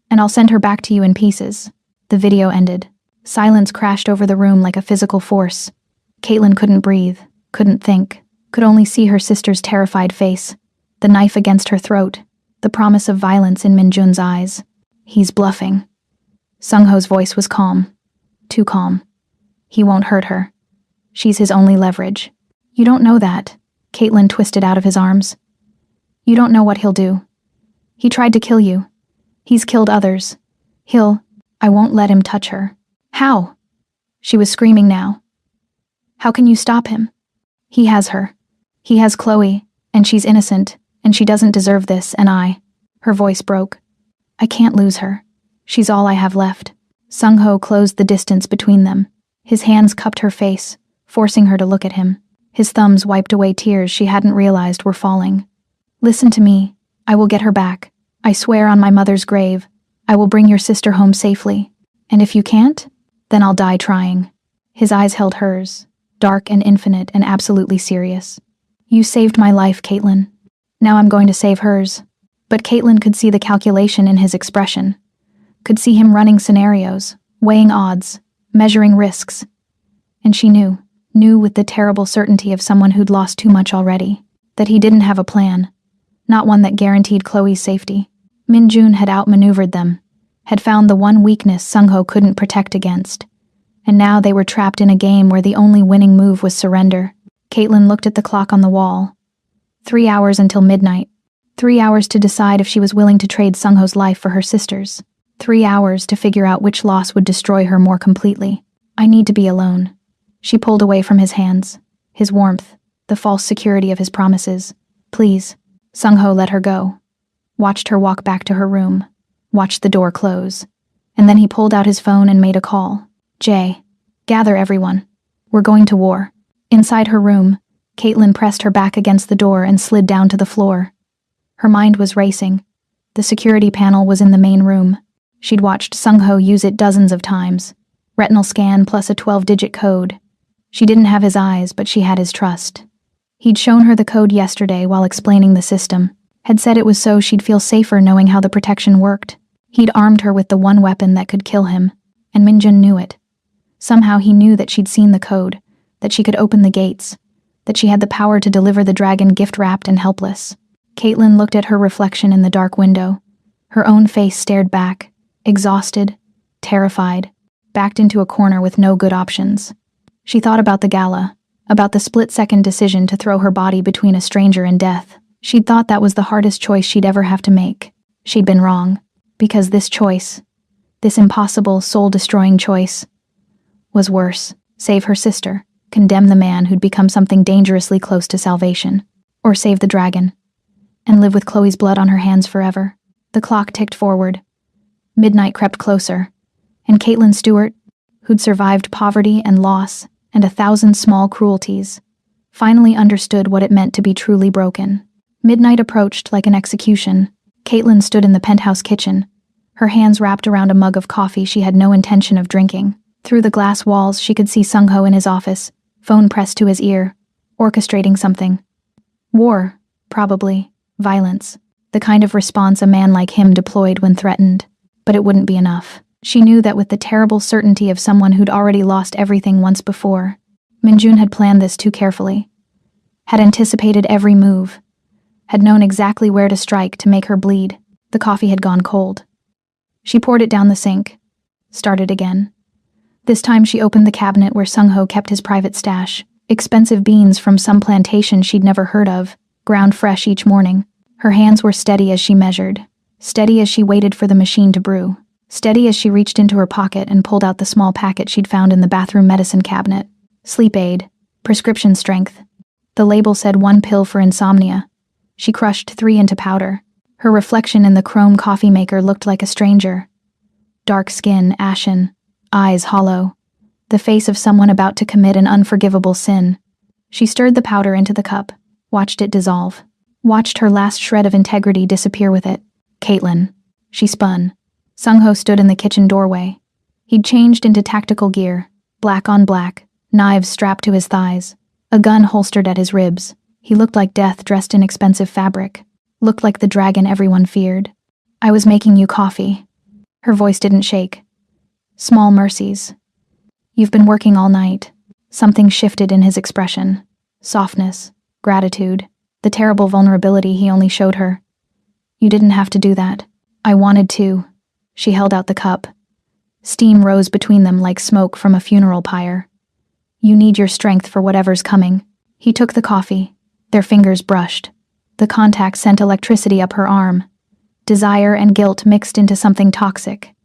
And I'll send her back to you in pieces. The video ended. Silence crashed over the room like a physical force. Caitlin couldn't breathe, couldn't think, could only see her sister's terrified face, the knife against her throat, the promise of violence in Min-jun's eyes. He's bluffing. Sung-ho's voice was calm. Too calm. He won't hurt her. She's his only leverage. You don't know that. Caitlin twisted out of his arms. You don't know what he'll do. He tried to kill you. He's killed others. I won't let him touch her. How? She was screaming now. How can you stop him? He has her. He has Chloe, and she's innocent, and she doesn't deserve this, and Her voice broke. I can't lose her. She's all I have left. Sung-ho closed the distance between them. His hands cupped her face, forcing her to look at him. His thumbs wiped away tears she hadn't realized were falling. Listen to me. I will get her back. I swear on my mother's grave. I will bring your sister home safely. And if you can't, then I'll die trying. His eyes held hers, dark and infinite and absolutely serious. You saved my life, Caitlin. Now I'm going to save hers. But Caitlin could see the calculation in his expression. Could see him running scenarios, weighing odds, measuring risks. And she knew with the terrible certainty of someone who'd lost too much already, that he didn't have a plan, not one that guaranteed Chloe's safety. Min-jun had outmaneuvered them, had found the one weakness Sung-ho couldn't protect against, and now they were trapped in a game where the only winning move was surrender. Caitlin looked at the clock on the wall. 3 hours until midnight. 3 hours to decide if she was willing to trade Sung-ho's life for her sister's. 3 hours to figure out which loss would destroy her more completely. I need to be alone. She pulled away from his hands, his warmth, the false security of his promises. Please. Sung-ho let her go. Watched her walk back to her room. Watched the door close. And then he pulled out his phone and made a call. Jay. Gather everyone. We're going to war. Inside her room, Caitlin pressed her back against the door and slid down to the floor. Her mind was racing. The security panel was in the main room. She'd watched Sung-ho use it dozens of times. Retinal scan plus a 12-digit code. She didn't have his eyes, but she had his trust. He'd shown her the code yesterday while explaining the system. Had said it was so she'd feel safer knowing how the protection worked. He'd armed her with the one weapon that could kill him, and Minjun knew it. Somehow he knew that she'd seen the code, that she could open the gates, that she had the power to deliver the dragon gift-wrapped and helpless. Caitlin looked at her reflection in the dark window. Her own face stared back, exhausted, terrified, backed into a corner with no good options. She thought about the gala, about the split-second decision to throw her body between a stranger and death. She'd thought that was the hardest choice she'd ever have to make. She'd been wrong, because this choice, this impossible, soul-destroying choice, was worse. Save her sister, condemn the man who'd become something dangerously close to salvation, or save the dragon, and live with Chloe's blood on her hands forever. The clock ticked forward. Midnight crept closer, and Caitlin Stewart, who'd survived poverty and loss and 1,000 small cruelties, finally understood what it meant to be truly broken. Midnight approached like an execution. Caitlin stood in the penthouse kitchen, her hands wrapped around a mug of coffee she had no intention of drinking. Through the glass walls, she could see Sung-ho in his office, phone pressed to his ear, orchestrating something. War, probably. Violence. The kind of response a man like him deployed when threatened. But it wouldn't be enough. She knew that with the terrible certainty of someone who'd already lost everything once before. Minjun had planned this too carefully. Had anticipated every move. Had known exactly where to strike to make her bleed. The coffee had gone cold. She poured it down the sink. Started again. This time she opened the cabinet where Sung-ho kept his private stash. Expensive beans from some plantation she'd never heard of, ground fresh each morning. Her hands were steady as she measured. Steady as she waited for the machine to brew. Steady as she reached into her pocket and pulled out the small packet she'd found in the bathroom medicine cabinet. Sleep aid. Prescription strength. The label said 1 pill for insomnia. She crushed 3 into powder. Her reflection in the chrome coffee maker looked like a stranger. Dark skin, ashen. Eyes hollow. The face of someone about to commit an unforgivable sin. She stirred the powder into the cup. Watched it dissolve. Watched her last shred of integrity disappear with it. Caitlin. She spun. Sung-ho stood in the kitchen doorway. He'd changed into tactical gear, black on black, knives strapped to his thighs, a gun holstered at his ribs. He looked like death dressed in expensive fabric. Looked like the dragon everyone feared. I was making you coffee. Her voice didn't shake. Small mercies. You've been working all night. Something shifted in his expression. Softness, gratitude, the terrible vulnerability he only showed her. You didn't have to do that. I wanted to. She held out the cup. Steam rose between them like smoke from a funeral pyre. You need your strength for whatever's coming. He took the coffee. Their fingers brushed. The contact sent electricity up her arm. Desire and guilt mixed into something toxic.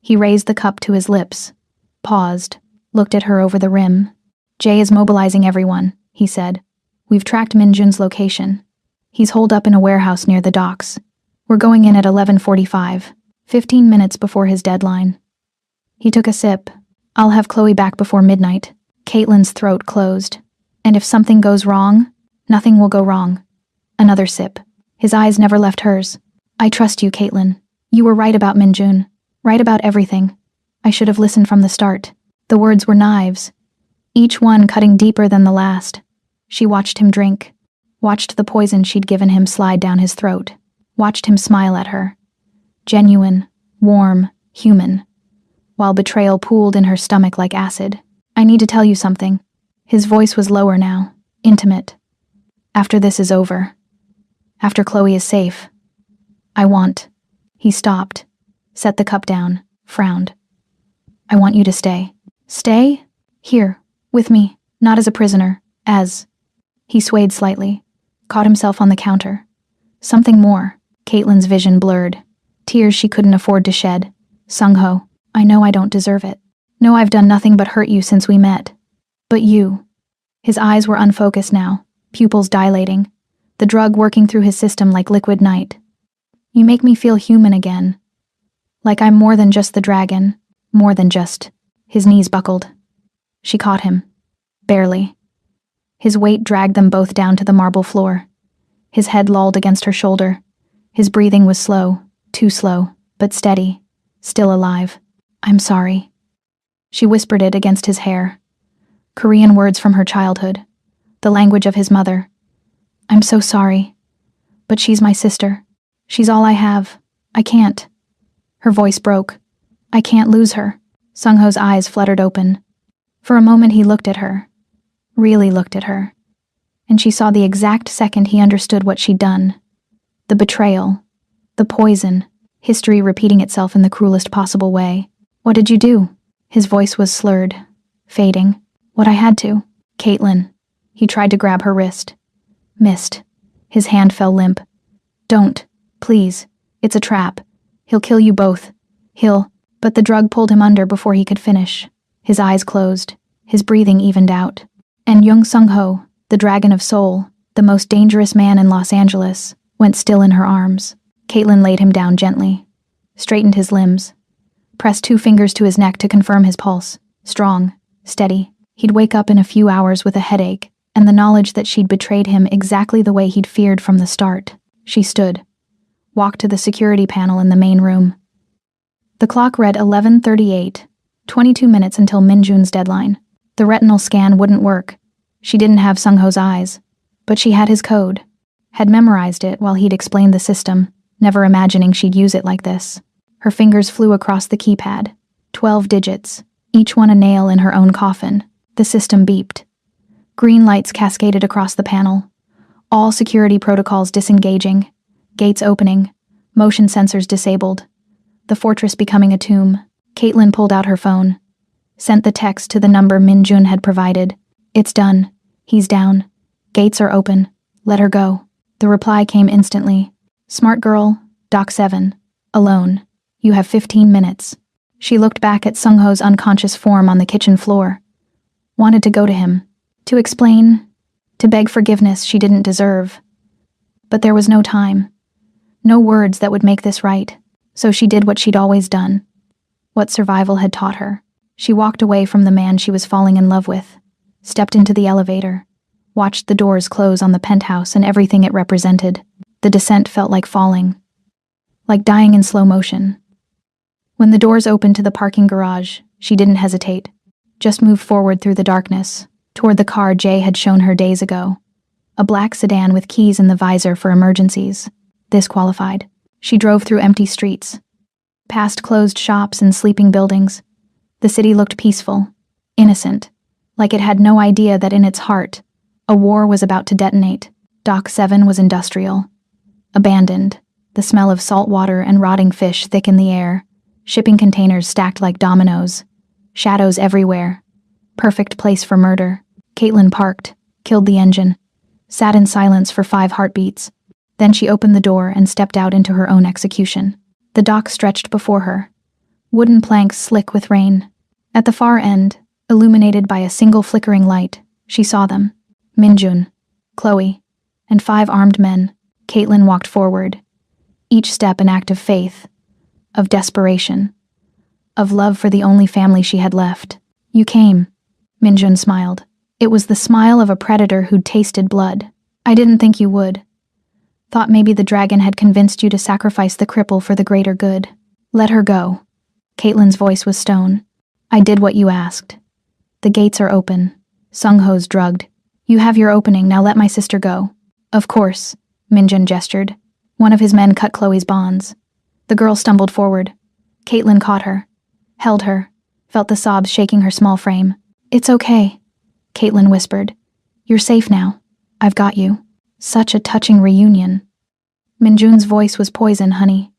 He raised the cup to his lips. Paused. Looked at her over the rim. Jay is mobilizing everyone, he said. We've tracked Minjun's location. He's holed up in a warehouse near the docks. We're going in at 11:45, 15 minutes before his deadline. He took a sip. I'll have Chloe back before midnight. Caitlin's throat closed. And if something goes wrong, nothing will go wrong. Another sip. His eyes never left hers. I trust you, Caitlin. You were right about Minjun. Right about everything. I should have listened from the start. The words were knives, each one cutting deeper than the last. She watched him drink, watched the poison she'd given him slide down his throat, watched him smile at her. Genuine, warm, human, while betrayal pooled in her stomach like acid. I need to tell you something. His voice was lower now, intimate. After this is over, after Chloe is safe, I want. He stopped, set the cup down, frowned. I want you to stay. Stay? Here, with me, not as a prisoner, as... He swayed slightly, caught himself on the counter. Something more. Caitlin's vision blurred. Tears she couldn't afford to shed. Sung-ho, I know I don't deserve it. No, I've done nothing but hurt you since we met. But you. His eyes were unfocused now. pupils dilating, the drug working through his system like liquid night. You make me feel human again. Like I'm more than just the dragon, more than just. His knees buckled. She caught him. Barely. His weight dragged them both down to the marble floor. His head lolled against her shoulder. His breathing was slow, too slow, but steady, still alive. I'm sorry. She whispered it against his hair. Korean words from her childhood, the language of his mother. I'm so sorry. But she's my sister. She's all I have. I can't. Her voice broke. I can't lose her. Sung-ho's eyes fluttered open. For a moment he looked at her. Really looked at her. And she saw the exact second he understood what she'd done. The betrayal. The poison. History repeating itself in the cruelest possible way. What did you do? His voice was slurred, fading. What I had to. Caitlin. He tried to grab her wrist. Missed. His hand fell limp. Don't. Please. It's a trap. He'll kill you both. But the drug pulled him under before he could finish. His eyes closed. His breathing evened out. And young Sung-ho, the dragon of soul, the most dangerous man in Los Angeles, went still in her arms. Caitlin laid him down gently, straightened his limbs, pressed 2 fingers to his neck to confirm his pulse. Strong, steady. He'd wake up in a few hours with a headache, and the knowledge that she'd betrayed him exactly the way he'd feared from the start. She stood, walked to the security panel in the main room. The clock read 11:38, 22 minutes until Minjun's deadline. The retinal scan wouldn't work. She didn't have Sung-ho's eyes, but she had his code, had memorized it while he'd explained the system, never imagining she'd use it like this. Her fingers flew across the keypad, 12 digits, each one a nail in her own coffin. The system beeped. Green lights cascaded across the panel, all security protocols disengaging, gates opening, motion sensors disabled, the fortress becoming a tomb. Caitlin pulled out her phone, sent the text to the number Minjun had provided. It's done. He's down. Gates are open. Let her go. The reply came instantly. Smart girl, Doc 7. Alone. You have 15 minutes. She looked back at Sung-ho's unconscious form on the kitchen floor. Wanted to go to him. To explain. To beg forgiveness she didn't deserve. But there was no time. No words that would make this right. So she did what she'd always done. What survival had taught her. She walked away from the man she was falling in love with. Stepped into the elevator. Watched the doors close on the penthouse and everything it represented. The descent felt like falling. Like dying in slow motion. When the doors opened to the parking garage, she didn't hesitate. Just moved forward through the darkness, toward the car Jay had shown her days ago. A black sedan with keys in the visor for emergencies. This qualified. She drove through empty streets. Past closed shops and sleeping buildings. The city looked peaceful, innocent, like it had no idea that in its heart, a war was about to detonate. Dock 7 was industrial. Abandoned, the smell of salt water and rotting fish thick in the air, shipping containers stacked like dominoes, shadows everywhere. Perfect place for murder. Caitlin parked, killed the engine, sat in silence for 5 heartbeats. Then she opened the door and stepped out into her own execution. The dock stretched before her, wooden planks slick with rain. At the far end, illuminated by a single flickering light, she saw them. Minjun, Chloe, and 5 armed men. Caitlin walked forward, each step an act of faith, of desperation, of love for the only family she had left. You came, Minjun smiled. It was the smile of a predator who'd tasted blood. I didn't think you would. Thought maybe the dragon had convinced you to sacrifice the cripple for the greater good. Let her go. Caitlin's voice was stone. I did what you asked. The gates are open. Sung-ho's drugged. You have your opening, now let my sister go. Of course, Minjun gestured. One of his men cut Chloe's bonds. The girl stumbled forward. Caitlin caught her, held her, felt the sobs shaking her small frame. It's okay, Caitlin whispered. You're safe now. I've got you. Such a touching reunion. Minjun's voice was poison, honey.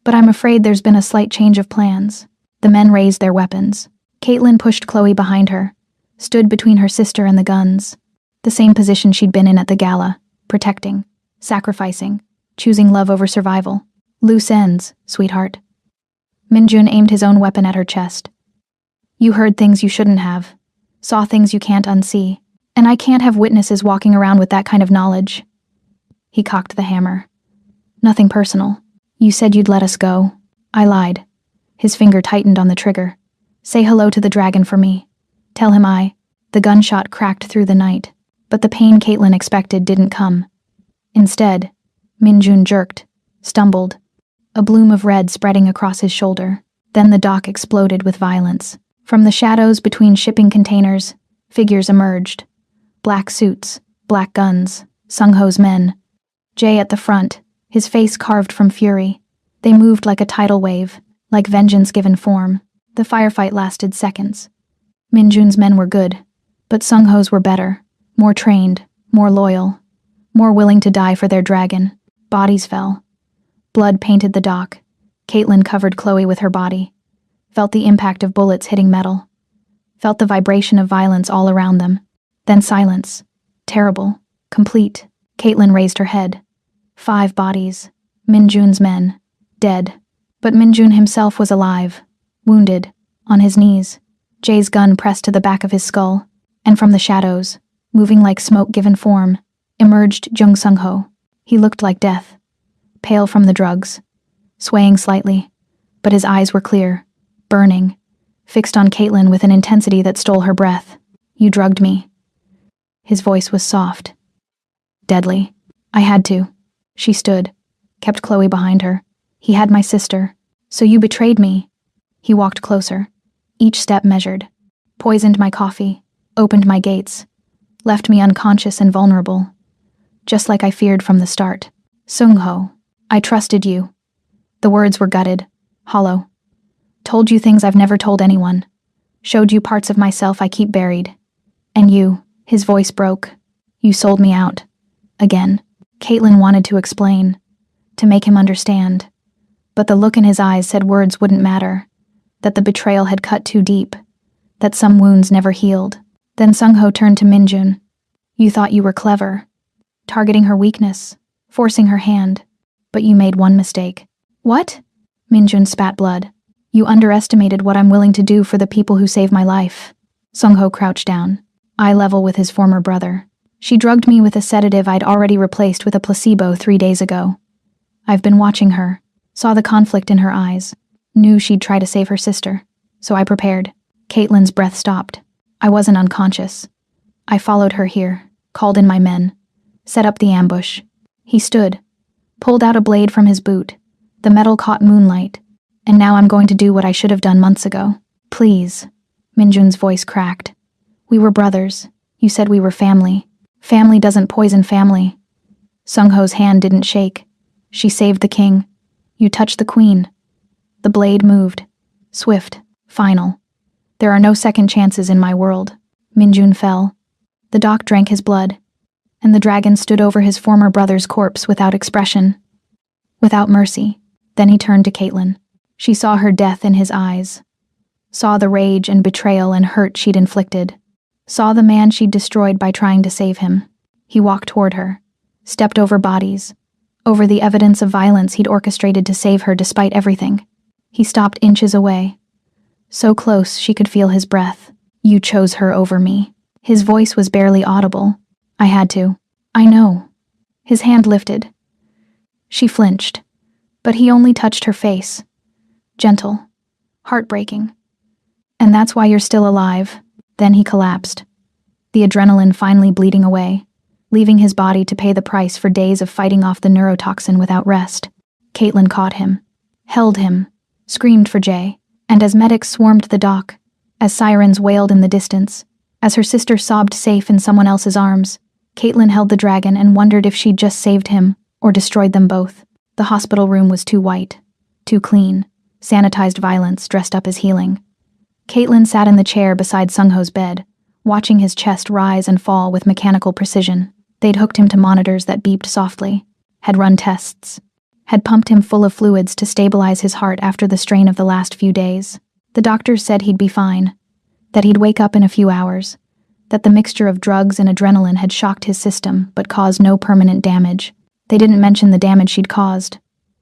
But I'm afraid there's been a slight change of plans. The men raised their weapons. Caitlin pushed Chloe behind her, stood between her sister and the guns. The same position she'd been in at the gala, protecting, sacrificing, choosing love over survival. Loose ends, sweetheart. Minjun aimed his own weapon at her chest. You heard things you shouldn't have. Saw things you can't unsee. And I can't have witnesses walking around with that kind of knowledge. He cocked the hammer. Nothing personal. You said you'd let us go. I lied. His finger tightened on the trigger. Say hello to the dragon for me. Tell him I. The gunshot cracked through the night. But the pain Caitlin expected didn't come. Instead, Minjun jerked, stumbled, a bloom of red spreading across his shoulder. Then the dock exploded with violence. From the shadows between shipping containers, figures emerged. Black suits, black guns, Sung-ho's men. Jay at the front, his face carved from fury. They moved like a tidal wave, like vengeance given form. The firefight lasted seconds. Minjun's men were good, but Sung-ho's were better, more trained, more loyal, more willing to die for their dragon. Bodies fell. Blood painted the dock. Caitlin covered Chloe with her body. Felt the impact of bullets hitting metal. Felt the vibration of violence all around them. Then silence. Terrible. Complete. Caitlin raised her head. 5 bodies. Minjun's men. Dead. But Minjun himself was alive. Wounded. On his knees. Jay's gun pressed to the back of his skull. And from the shadows, moving like smoke given form, emerged Jung Sung-ho. He looked like death. Pale from the drugs. Swaying slightly. But his eyes were clear. Burning. Fixed on Caitlin with an intensity that stole her breath. You drugged me. His voice was soft. Deadly. I had to. She stood. Kept Chloe behind her. He had my sister. So you betrayed me. He walked closer. Each step measured. Poisoned my coffee. Opened my gates. Left me unconscious and vulnerable. Just like I feared from the start. Sung-ho, I trusted you. The words were gutted. Hollow. Told you things I've never told anyone. Showed you parts of myself I keep buried. And you, his voice broke. You sold me out. Again. Caitlin wanted to explain. To make him understand. But the look in his eyes said words wouldn't matter. That the betrayal had cut too deep. That some wounds never healed. Then Sung-ho turned to Minjun. You thought you were clever. Targeting her weakness. Forcing her hand. But you made one mistake. What? Minjun spat blood. You underestimated what I'm willing to do for the people who save my life. Sung-ho crouched down, eye level with his former brother. She drugged me with a sedative I'd already replaced with a placebo 3 days ago. I've been watching her, saw the conflict in her eyes, knew she'd try to save her sister. So I prepared. Caitlin's breath stopped. I wasn't unconscious. I followed her here, called in my men, set up the ambush. He stood, pulled out a blade from his boot. The metal caught moonlight. And now I'm going to do what I should have done months ago. Please. Minjun's voice cracked. We were brothers. You said we were family. Family doesn't poison family. Sung-ho's hand didn't shake. She saved the king. You touched the queen. The blade moved. Swift. Final. There are no second chances in my world. Minjun fell. The doc drank his blood. And the dragon stood over his former brother's corpse without expression. Without mercy. Then he turned to Caitlin. She saw her death in his eyes. Saw the rage and betrayal and hurt she'd inflicted. Saw the man she'd destroyed by trying to save him. He walked toward her. Stepped over bodies. Over the evidence of violence he'd orchestrated to save her despite everything. He stopped inches away. So close she could feel his breath. You chose her over me. His voice was barely audible. I had to. I know. His hand lifted. She flinched. But he only touched her face. Gentle. Heartbreaking. And that's why you're still alive. Then he collapsed. The adrenaline finally bleeding away, leaving his body to pay the price for days of fighting off the neurotoxin without rest. Caitlin caught him, held him, screamed for Jay, and as medics swarmed the dock, as sirens wailed in the distance, as her sister sobbed safe in someone else's arms, Caitlin held the dragon and wondered if she'd just saved him or destroyed them both. The hospital room was too white, too clean. Sanitized violence dressed up as healing. Caitlin sat in the chair beside Sung-ho's bed, watching his chest rise and fall with mechanical precision. They'd hooked him to monitors that beeped softly, had run tests, had pumped him full of fluids to stabilize his heart after the strain of the last few days. The doctors said he'd be fine, that he'd wake up in a few hours, that the mixture of drugs and adrenaline had shocked his system but caused no permanent damage. They didn't mention the damage she'd caused,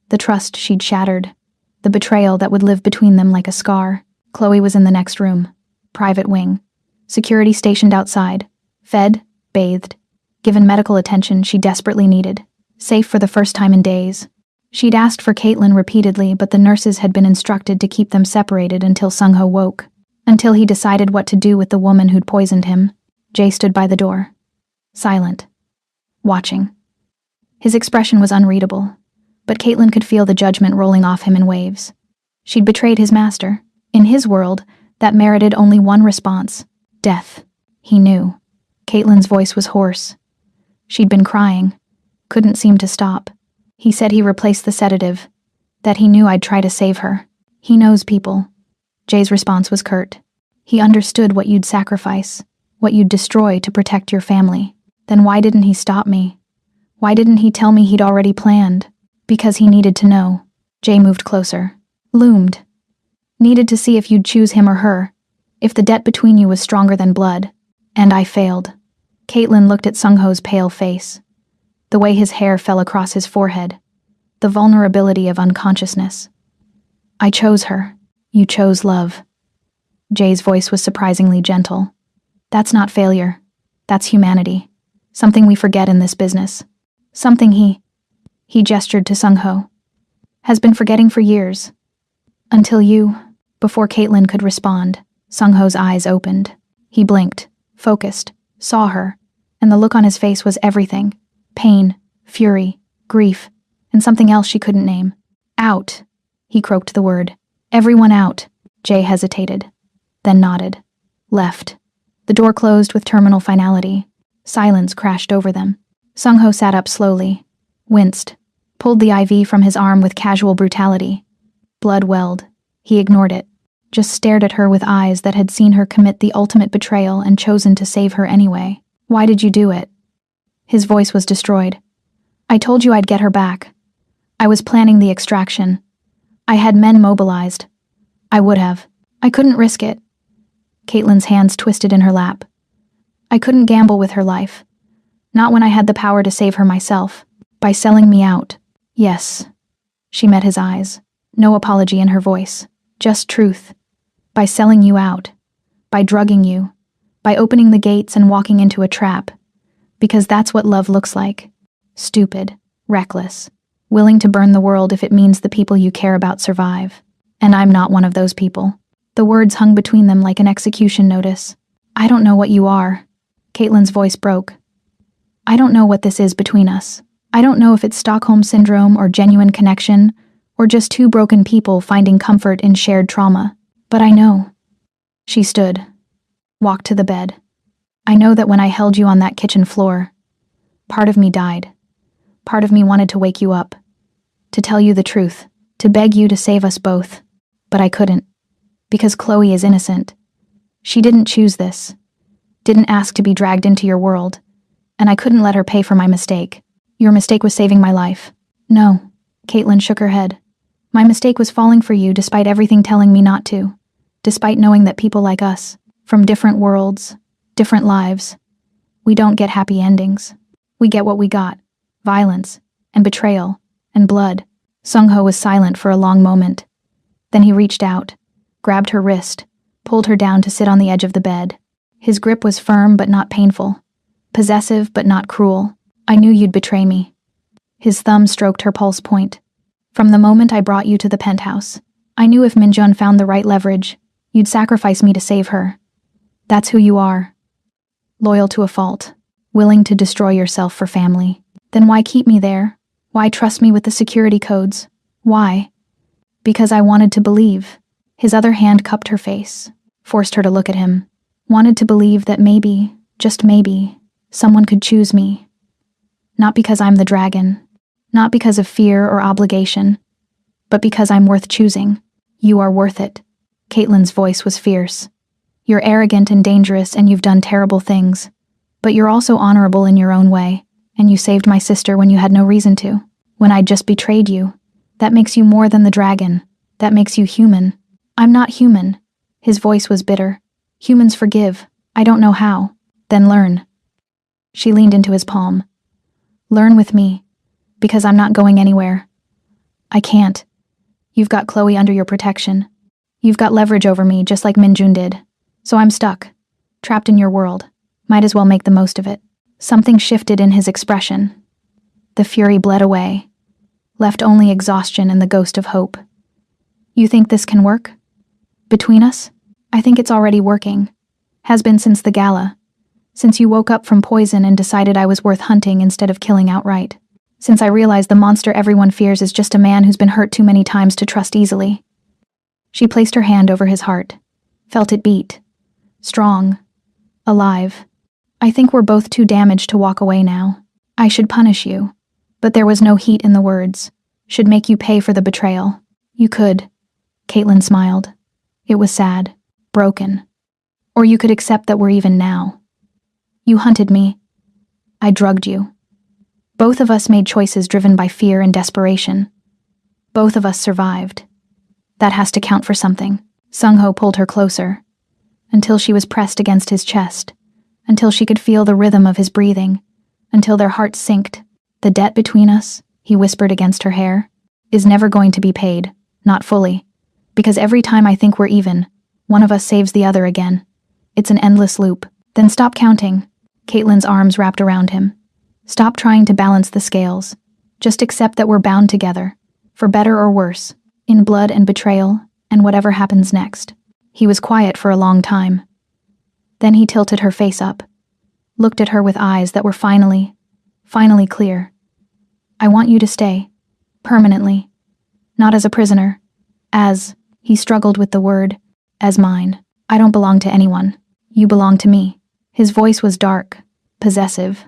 the trust she'd shattered, the betrayal that would live between them like a scar. Chloe was in the next room. Private wing. Security stationed outside. Fed, bathed, given medical attention she desperately needed, safe for the first time in days. She'd asked for Caitlin repeatedly, but the nurses had been instructed to keep them separated until Sung-ho woke, until he decided what to do with the woman who'd poisoned him. Jay stood by the door, silent, watching. His expression was unreadable, but Caitlin could feel the judgment rolling off him in waves. She'd betrayed his master. In his world, that merited only one response: death. He knew. Caitlin's voice was hoarse. She'd been crying, couldn't seem to stop. He said he replaced the sedative, that he knew I'd try to save her. He knows people. Jay's response was curt. He understood what you'd sacrifice, what you'd destroy to protect your family. Then why didn't he stop me? Why didn't he tell me he'd already planned? Because he needed to know. Jay moved closer. Loomed. Needed to see if you'd choose him or her, if the debt between you was stronger than blood. And I failed. Caitlin looked at Sung-ho's pale face. The way his hair fell across his forehead. The vulnerability of unconsciousness. I chose her. You chose love. Jay's voice was surprisingly gentle. That's not failure. That's humanity. Something we forget in this business. Something he gestured to Sung-ho, has been forgetting for years. Until you. Before Caitlin could respond, Sung-ho's eyes opened. He blinked, focused, saw her, and the look on his face was everything. Pain, fury, grief, and something else she couldn't name. Out. He croaked the word. Everyone out. Jay hesitated, then nodded. Left. The door closed with terminal finality. Silence crashed over them. Sung-ho sat up slowly, winced, pulled the IV from his arm with casual brutality. Blood welled. He ignored it, just stared at her with eyes that had seen her commit the ultimate betrayal and chosen to save her anyway. Why did you do it? His voice was destroyed. I told you I'd get her back. I was planning the extraction. I had men mobilized. I would have. I couldn't risk it. Caitlin's hands twisted in her lap. I couldn't gamble with her life. Not when I had the power to save her myself. By selling me out. Yes. She met his eyes. No apology in her voice. Just truth. By selling you out. By drugging you. By opening the gates and walking into a trap. Because that's what love looks like. Stupid. Reckless. Willing to burn the world if it means the people you care about survive. And I'm not one of those people. The words hung between them like an execution notice. I don't know what you are. Caitlin's voice broke. I don't know what this is between us. I don't know if it's Stockholm Syndrome or genuine connection, or just two broken people finding comfort in shared trauma. But I know. She stood. Walked to the bed. I know that when I held you on that kitchen floor, part of me died. Part of me wanted to wake you up. To tell you the truth. To beg you to save us both. But I couldn't. Because Chloe is innocent. She didn't choose this. Didn't ask to be dragged into your world. And I couldn't let her pay for my mistake. Your mistake was saving my life. No. Caitlin shook her head. My mistake was falling for you despite everything telling me not to. Despite knowing that people like us, from different worlds, different lives, we don't get happy endings. We get what we got. Violence, and betrayal, and blood. Sung-ho was silent for a long moment. Then he reached out, grabbed her wrist, pulled her down to sit on the edge of the bed. His grip was firm but not painful. Possessive but not cruel. I knew you'd betray me. His thumb stroked her pulse point. From the moment I brought you to the penthouse, I knew if Minjun found the right leverage, you'd sacrifice me to save her. That's who you are. Loyal to a fault. Willing to destroy yourself for family. Then why keep me there? Why trust me with the security codes? Why? Because I wanted to believe. His other hand cupped her face, forced her to look at him. Wanted to believe that maybe, just maybe, someone could choose me. Not because I'm the dragon. Not because of fear or obligation. But because I'm worth choosing. You are worth it. Caitlin's voice was fierce. You're arrogant and dangerous and you've done terrible things. But you're also honorable in your own way. And you saved my sister when you had no reason to. When I'd just betrayed you. That makes you more than the dragon. That makes you human. I'm not human. His voice was bitter. Humans forgive. I don't know how. Then learn. She leaned into his palm. Learn with me. Because I'm not going anywhere. I can't. You've got Chloe under your protection. You've got leverage over me just like Minjun did. So I'm stuck. Trapped in your world. Might as well make the most of it. Something shifted in his expression. The fury bled away, left only exhaustion and the ghost of hope. You think this can work? Between us? I think it's already working. Has been since the gala. Since you woke up from poison and decided I was worth hunting instead of killing outright. Since I realized the monster everyone fears is just a man who's been hurt too many times to trust easily. She placed her hand over his heart, felt it beat. Strong. Alive. I think we're both too damaged to walk away now. I should punish you. But there was no heat in the words. Should make you pay for the betrayal. You could. Caitlin smiled. It was sad. Broken. Or you could accept that we're even now. You hunted me. I drugged you. Both of us made choices driven by fear and desperation. Both of us survived. That has to count for something. Sung-ho pulled her closer, until she was pressed against his chest, until she could feel the rhythm of his breathing, until their hearts synced. The debt between us, he whispered against her hair, is never going to be paid, not fully, because every time I think we're even, one of us saves the other again. It's an endless loop. Then stop counting. Caitlin's arms wrapped around him. Stop trying to balance the scales. Just accept that we're bound together, for better or worse, in blood and betrayal, and whatever happens next. He was quiet for a long time. Then he tilted her face up, looked at her with eyes that were finally clear. I want you to stay. Permanently. Not as a prisoner. He struggled with the word, as mine. I don't belong to anyone. You belong to me. His voice was dark, possessive.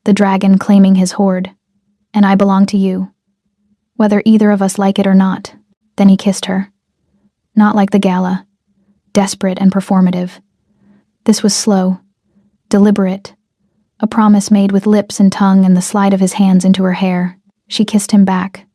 The dragon claiming his hoard. And I belong to you. Whether either of us like it or not. Then he kissed her. Not like the gala. Desperate and performative. This was slow. Deliberate. A promise made with lips and tongue and the slide of his hands into her hair. She kissed him back.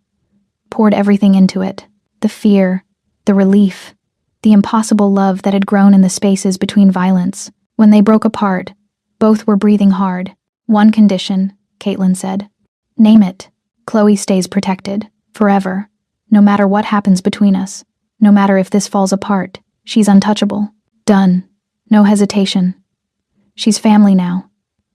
Poured everything into it. The fear. The relief. The impossible love that had grown in the spaces between violence. When they broke apart, both were breathing hard. One condition, Caitlin said. Name it. Chloe stays protected. Forever. No matter what happens between us. No matter if this falls apart. She's untouchable. Done. No hesitation. She's family now.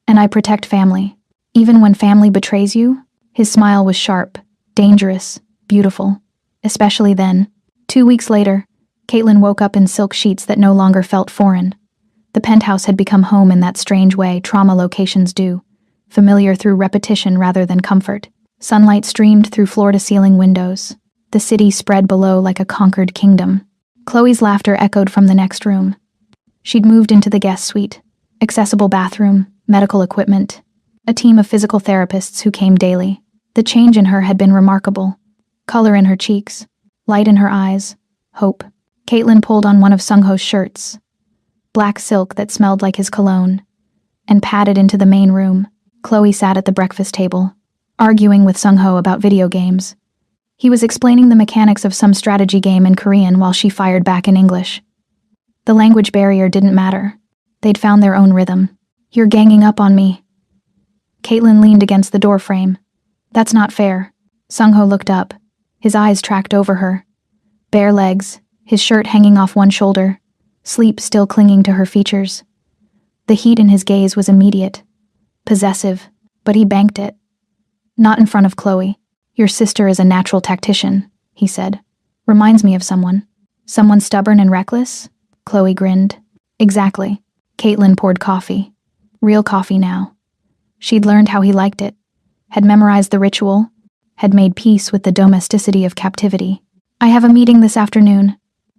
And I protect family. Even when family betrays you? His smile was sharp, dangerous, beautiful. Especially then. 2 weeks later, Caitlin woke up in silk sheets that no longer felt foreign. The penthouse had become home in that strange way trauma locations do, familiar through repetition rather than comfort. Sunlight streamed through floor-to-ceiling windows. The city spread below like a conquered kingdom. Chloe's laughter echoed from the next room. She'd moved into the guest suite. Accessible bathroom, medical equipment, a team of physical therapists who came daily. The change in her had been remarkable. Color in her cheeks, light in her eyes, hope. Caitlin pulled on one of Sung-ho's shirts, black silk that smelled like his cologne, and padded into the main room. Chloe sat at the breakfast table, arguing with Sung-ho about video games. He was explaining the mechanics of some strategy game in Korean while she fired back in English. The language barrier didn't matter. They'd found their own rhythm. You're ganging up on me. Caitlin leaned against the doorframe. That's not fair. Sung-ho looked up. His eyes tracked over her. Bare legs, his shirt hanging off one shoulder, sleep still clinging to her features. The heat in his gaze was immediate, possessive, but he banked it. Not in front of Chloe. Your sister is a natural tactician, he said. Reminds me of someone. Someone stubborn and reckless? Chloe grinned. Exactly. Caitlin poured coffee. Real coffee now. She'd learned how he liked it, had memorized the ritual, had made peace with the domesticity of captivity. I have a meeting this afternoon.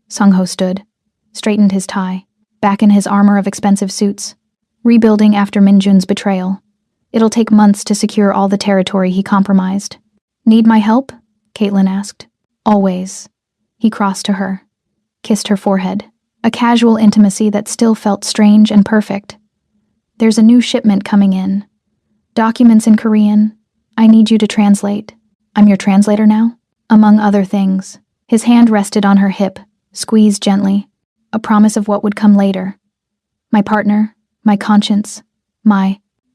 Sung-ho stood, straightened his tie, back in his armor of expensive suits, rebuilding after Minjun's betrayal. It'll take months to secure all the territory he compromised. Need my help? Caitlin asked. Always. He crossed to her, kissed her forehead, a casual intimacy that still felt strange and perfect. There's a new shipment coming in. Documents in Korean. I need you to translate. I'm your translator now? Among other things. His hand rested on her hip, squeezed gently, a promise of what would come later. My partner, my conscience,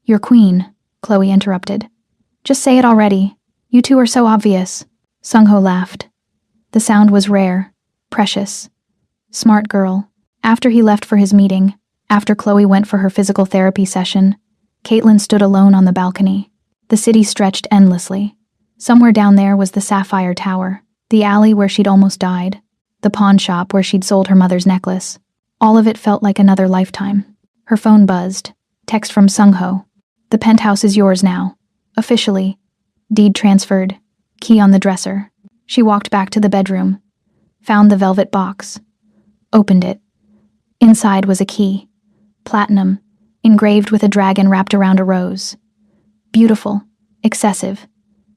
your queen, Chloe interrupted. Just say it already. You two are so obvious. Sung-ho laughed. The sound was rare, precious. Smart girl. After he left for his meeting, After Chloe went for her physical therapy session, Caitlin stood alone on the balcony. The city stretched endlessly. Somewhere down there was the Sapphire Tower, the alley where she'd almost died, the pawn shop where she'd sold her mother's necklace. All of it felt like another lifetime. Her phone buzzed. Text from Sung-ho. "The penthouse is yours now. Officially. Deed transferred. Key on the dresser." She walked back to the bedroom, found the velvet box, opened it. Inside was a key. Platinum, engraved with a dragon wrapped around a rose. Beautiful, excessive,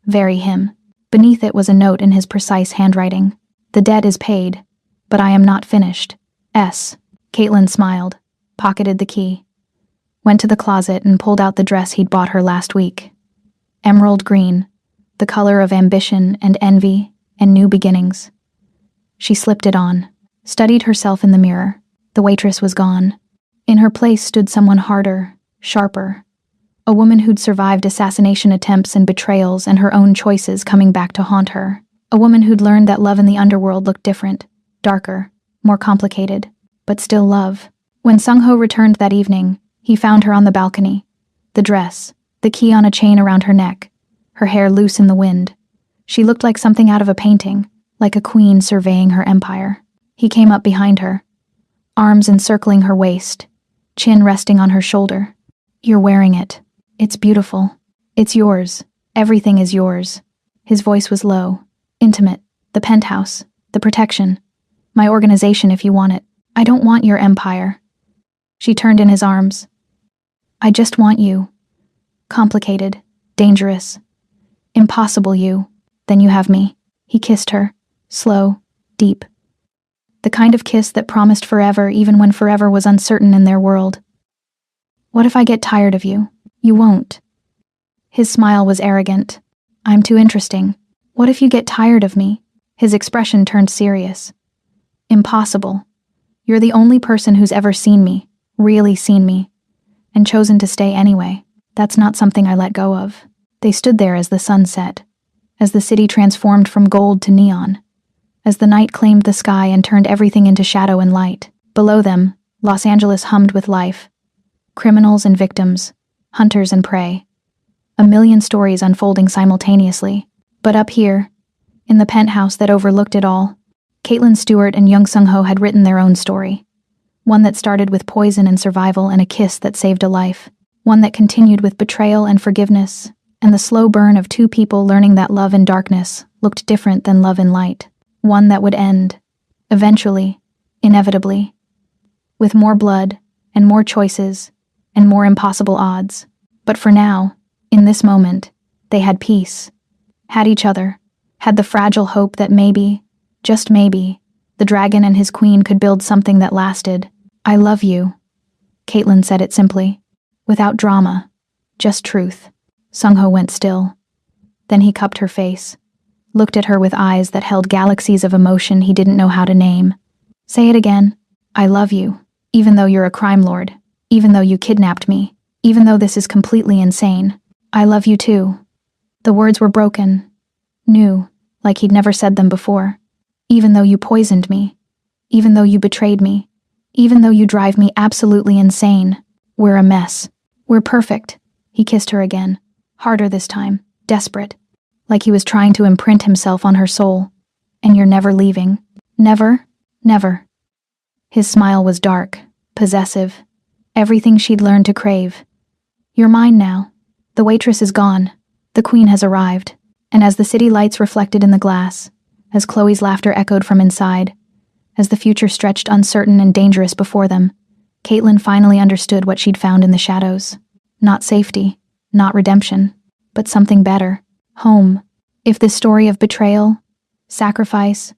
very him. Beneath it was a note in his precise handwriting. "The debt is paid, but I am not finished. S." Caitlin smiled, pocketed the key, went to the closet and pulled out the dress he'd bought her last week. Emerald green, the color of ambition and envy and new beginnings. She slipped it on, studied herself in the mirror. The waitress was gone. In her place stood someone harder, sharper. A woman who'd survived assassination attempts and betrayals and her own choices coming back to haunt her. A woman who'd learned that love in the underworld looked different, darker, more complicated, but still love. When Sung-ho returned that evening, he found her on the balcony. The dress, the key on a chain around her neck, her hair loose in the wind. She looked like something out of a painting, like a queen surveying her empire. He came up behind her, arms encircling her waist, chin resting on her shoulder. "You're wearing it. It's beautiful. It's yours. Everything is yours." His voice was low, intimate. "The penthouse, the protection, my organization if you want it. I don't want your empire." She turned in his arms. "I just want you. Complicated, dangerous, impossible you. Then you have me." He kissed her, slow, deep. The kind of kiss that promised forever even when forever was uncertain in their world. "What if I get tired of you?" "You won't." His smile was arrogant. "I'm too interesting." "What if you get tired of me?" His expression turned serious. "Impossible. You're the only person who's ever seen me, really seen me, and chosen to stay anyway. That's not something I let go of." They stood there as the sun set, as the city transformed from gold to neon, as the night claimed the sky and turned everything into shadow and light. Below them, Los Angeles hummed with life. Criminals and victims, hunters and prey. A million stories unfolding simultaneously. But up here, in the penthouse that overlooked it all, Caitlin Stewart and Young Sung-ho had written their own story. One that started with poison and survival and a kiss that saved a life. One that continued with betrayal and forgiveness, and the slow burn of two people learning that love in darkness looked different than love in light. One that would end, eventually, inevitably, with more blood and more choices and more impossible odds. But for now, in this moment, they had peace, had each other, had the fragile hope that maybe, just maybe, the dragon and his queen could build something that lasted. "I love you." Caitlin said it simply, without drama, just truth. Sung-ho went still. Then he cupped her face, looked at her with eyes that held galaxies of emotion he didn't know how to name. "Say it again. I love you, even though you're a crime lord, even though you kidnapped me, even though this is completely insane. I love you too." The words were broken, new, like he'd never said them before. "Even though you poisoned me, even though you betrayed me, even though you drive me absolutely insane. We're a mess. We're perfect." He kissed her again, harder this time, desperate, like he was trying to imprint himself on her soul. "And you're never leaving. Never, never." His smile was dark, possessive, everything she'd learned to crave. "You're mine now. The waitress is gone. The queen has arrived." And as the city lights reflected in the glass, as Chloe's laughter echoed from inside, as the future stretched uncertain and dangerous before them, Caitlin finally understood what she'd found in the shadows. Not safety, not redemption, but something better. Home. If this story of betrayal, sacrifice,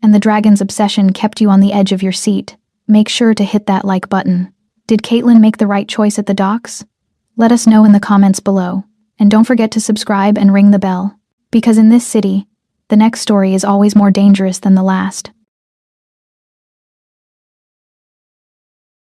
and the dragon's obsession kept you on the edge of your seat, make sure to hit that like button. Did Caitlin make the right choice at the docks? Let us know in the comments below, and don't forget to subscribe and ring the bell, because in this city, the next story is always more dangerous than the last.